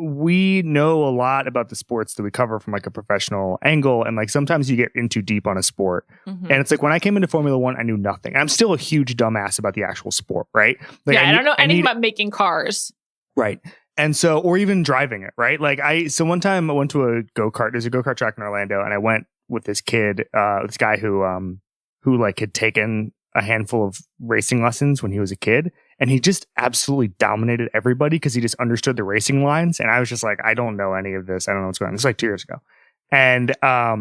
[SPEAKER 4] we know a lot about the sports that we cover from like a professional angle. And like sometimes you get in too deep on a sport. And it's like when I came into Formula One, I knew nothing. I'm still a huge dumbass about the actual sport, right? Like,
[SPEAKER 2] I don't know anything about making cars.
[SPEAKER 4] Right. And so, or even driving it, right? Like so one time I went to a go-kart, there's a go-kart track in Orlando, and I went with this kid, this guy who like had taken a handful of racing lessons when he was a kid. And he just absolutely dominated everybody because he just understood the racing lines. And I was just like, I don't know any of this. I don't know what's going on. This is like 2 years ago. And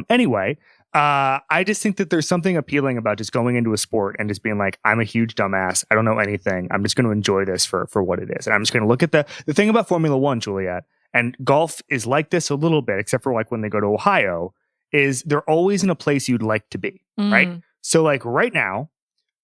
[SPEAKER 4] anyway, I just think that there's something appealing about just going into a sport and just being like, I'm a huge dumbass. I don't know anything. I'm just going to enjoy this for what it is. And I'm just going to look at the thing about Formula One, Juliet, and golf is like this a little bit, except for like when they go to Ohio, is they're always in a place you'd like to be, right? So like right now,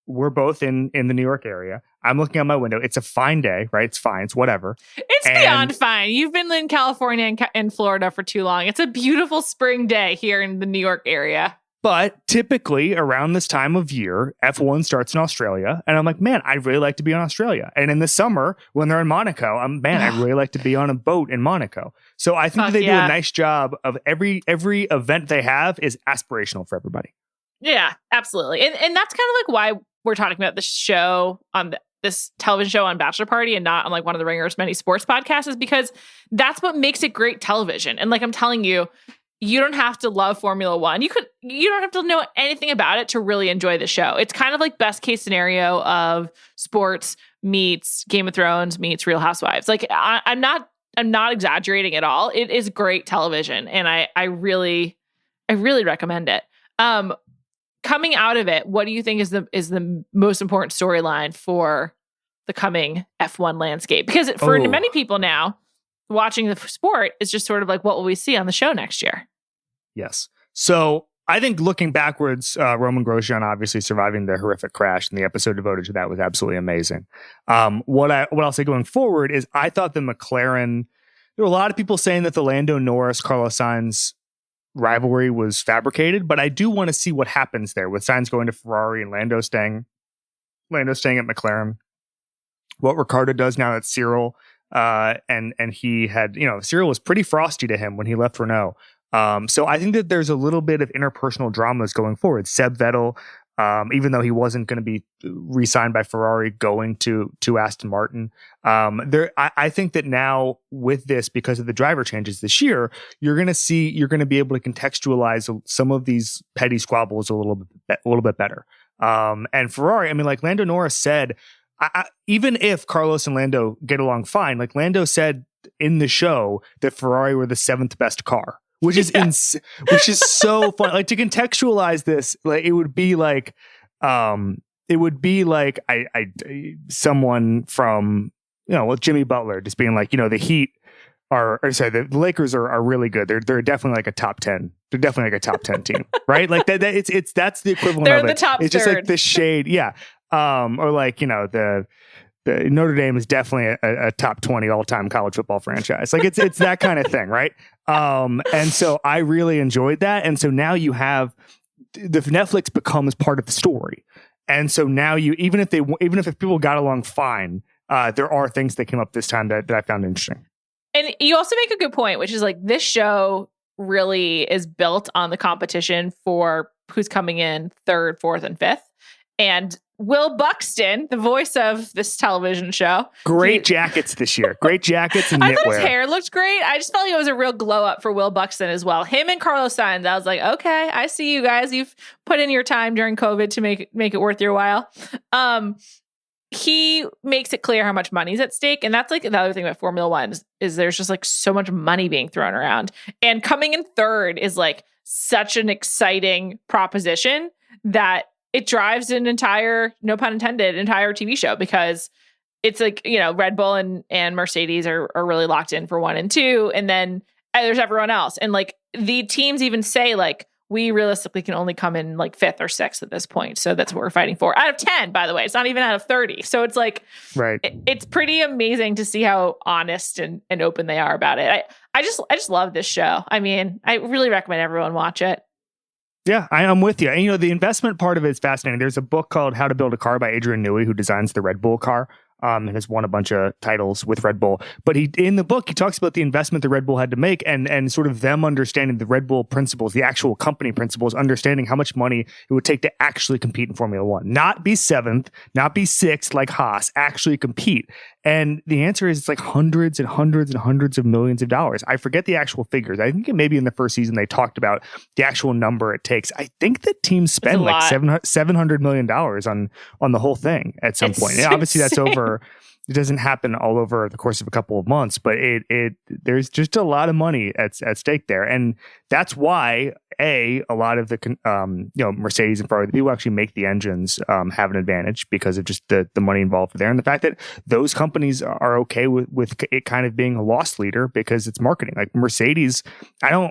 [SPEAKER 4] we're both in the New York area. I'm looking out my window. It's a fine day, right? It's fine. It's whatever.
[SPEAKER 2] It's beyond fine. You've been in California and Florida for too long. It's a beautiful spring day here in the New York area.
[SPEAKER 4] But typically around this time of year, F1 starts in Australia. And I'm like, man, I'd really like to be in Australia. And in the summer, when they're in Monaco, I'd really like to be on a boat in Monaco. So I think that they do a nice job of every event they have is aspirational for everybody.
[SPEAKER 2] Yeah, absolutely. And that's kind of like why we're talking about this show on this television show on Bachelor Party and not on like one of the Ringer's many sports podcasts, is because that's what makes it great television. And like I'm telling you, you don't have to love Formula One. You don't have to know anything about it to really enjoy the show. It's kind of like best case scenario of sports meets Game of Thrones meets Real Housewives. Like I'm not exaggerating at all. It is great television, and I really recommend it. Coming out of it, what do you think is the most important storyline for the coming F1 landscape? Because for many people now, watching the sport is just sort of like, what will we see on the show next year?
[SPEAKER 4] Yes. So I think looking backwards, Roman Grosjean obviously surviving the horrific crash, and the episode devoted to that was absolutely amazing. What I'll say going forward is I thought the McLaren, there were a lot of people saying that the Lando Norris, Carlos Sainz rivalry was fabricated, but I do want to see what happens there with Sainz going to Ferrari and Lando staying at McLaren. What Ricciardo does now that Cyril and he had, Cyril was pretty frosty to him when he left Renault. So I think that there's a little bit of interpersonal dramas going forward. Seb Vettel, even though he wasn't going to be re-signed by Ferrari, going to Aston Martin. I think that now with this, because of the driver changes this year, you're going to be able to contextualize some of these petty squabbles a little bit better. And Ferrari, like Lando Norris said, even if Carlos and Lando get along fine, like Lando said in the show that Ferrari were the 7th best car. Which is which is so fun. Like, to contextualize this, like it would be like someone from with Jimmy Butler just being like, the Heat the Lakers are really good. They're definitely like a top 10. They're definitely like a top 10 team, right? Like that that's the equivalent
[SPEAKER 2] they're
[SPEAKER 4] of it.
[SPEAKER 2] The top
[SPEAKER 4] it's
[SPEAKER 2] third.
[SPEAKER 4] Just like the shade, yeah. Or like the Notre Dame is definitely a top 20 all-time college football franchise. Like it's that kind of thing, right? And so I really enjoyed that. And so now you have the Netflix becomes part of the story. And so now even if people got along fine, there are things that came up this time that I found interesting.
[SPEAKER 2] And you also make a good point, which is like this show really is built on the competition for who's coming in 3rd, 4th, and 5th. And Will Buxton, the voice of this television show.
[SPEAKER 4] Great jackets this year. Great jackets and knitwear.
[SPEAKER 2] I thought his hair looked great. I just felt like it was a real glow up for Will Buxton as well. Him and Carlos Sainz. I was like, okay, I see you guys. You've put in your time during COVID to make it worth your while. He makes it clear how much money's at stake. And that's like the other thing about Formula One is there's just like so much money being thrown around. And coming in 3rd is like such an exciting proposition that it drives an entire, no pun intended, entire TV show, because it's like, Red Bull and Mercedes are really locked in for 1 and 2. And then there's everyone else. And like the teams even say like, we realistically can only come in like 5th or 6th at this point. So that's what we're fighting for. Out of 10, by the way. It's not even out of 30. So it's like,
[SPEAKER 4] right.
[SPEAKER 2] It's pretty amazing to see how honest and open they are about it. I just love this show. I mean, I really recommend everyone watch it.
[SPEAKER 4] Yeah, I'm with you. And, the investment part of it is fascinating. There's a book called How to Build a Car by Adrian Newey, who designs the Red Bull car. And has won a bunch of titles with Red Bull. But in the book, he talks about the investment that Red Bull had to make and sort of them understanding the Red Bull principles, the actual company principles, understanding how much money it would take to actually compete in Formula One. Not be 7th, not be 6th like Haas, actually compete. And the answer is it's like hundreds and hundreds and hundreds of millions of dollars. I forget the actual figures. I think maybe in the first season they talked about the actual number it takes. I think that teams spend like $700 million on the whole thing at some point. And obviously that's over. It doesn't happen all over the course of a couple of months, but there's just a lot of money at stake there. And that's why a lot of the Mercedes and Ferrari, the people who actually make the engines have an advantage because of just the money involved there, and the fact that those companies are okay with it kind of being a loss leader because it's marketing. Like Mercedes, I'm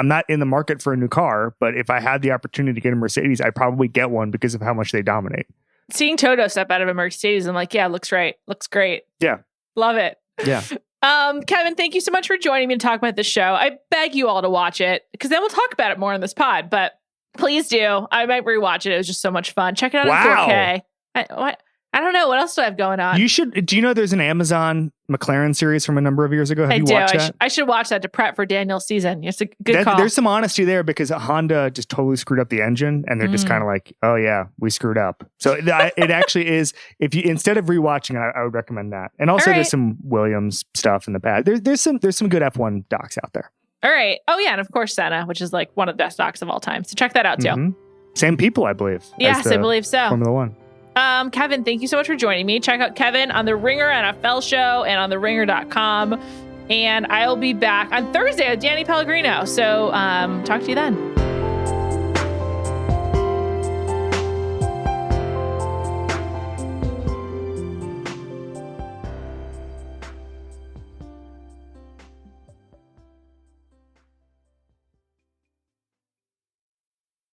[SPEAKER 4] not in the market for a new car, but if I had the opportunity to get a Mercedes, I'd probably get one because of how much they dominate.
[SPEAKER 2] Seeing Toto step out of a Mercedes, I'm like, yeah, looks right. Looks great.
[SPEAKER 4] Yeah.
[SPEAKER 2] Love it.
[SPEAKER 4] Yeah.
[SPEAKER 2] Kevin, thank you so much for joining me to talk about this show. I beg you all to watch it because then we'll talk about it more on this pod, but please do. I might rewatch it. It was just so much fun. Check it out in 4K. I don't know. What else do I have going on?
[SPEAKER 4] You should. Do you know there's an Amazon McLaren series from a number of years ago? Have you watched that?
[SPEAKER 2] I should watch that to prep for Daniel's season. It's a good call.
[SPEAKER 4] There's some honesty there because Honda just totally screwed up the engine, and they're just kind of like, "Oh yeah, we screwed up." So it actually is. If you instead of rewatching it, I would recommend that. And also, there's some Williams stuff in the past. There's some good F1 docs out there.
[SPEAKER 2] All right. Oh yeah, and of course Senna, which is like one of the best docs of all time. So check that out too.
[SPEAKER 4] Mm-hmm. Same people, I believe.
[SPEAKER 2] Yes, I believe so.
[SPEAKER 4] Formula One.
[SPEAKER 2] Kevin, thank you so much for joining me. Check out Kevin on the Ringer NFL show and on theringer.com. And I'll be back on Thursday with Danny Pellegrino. So talk to you then.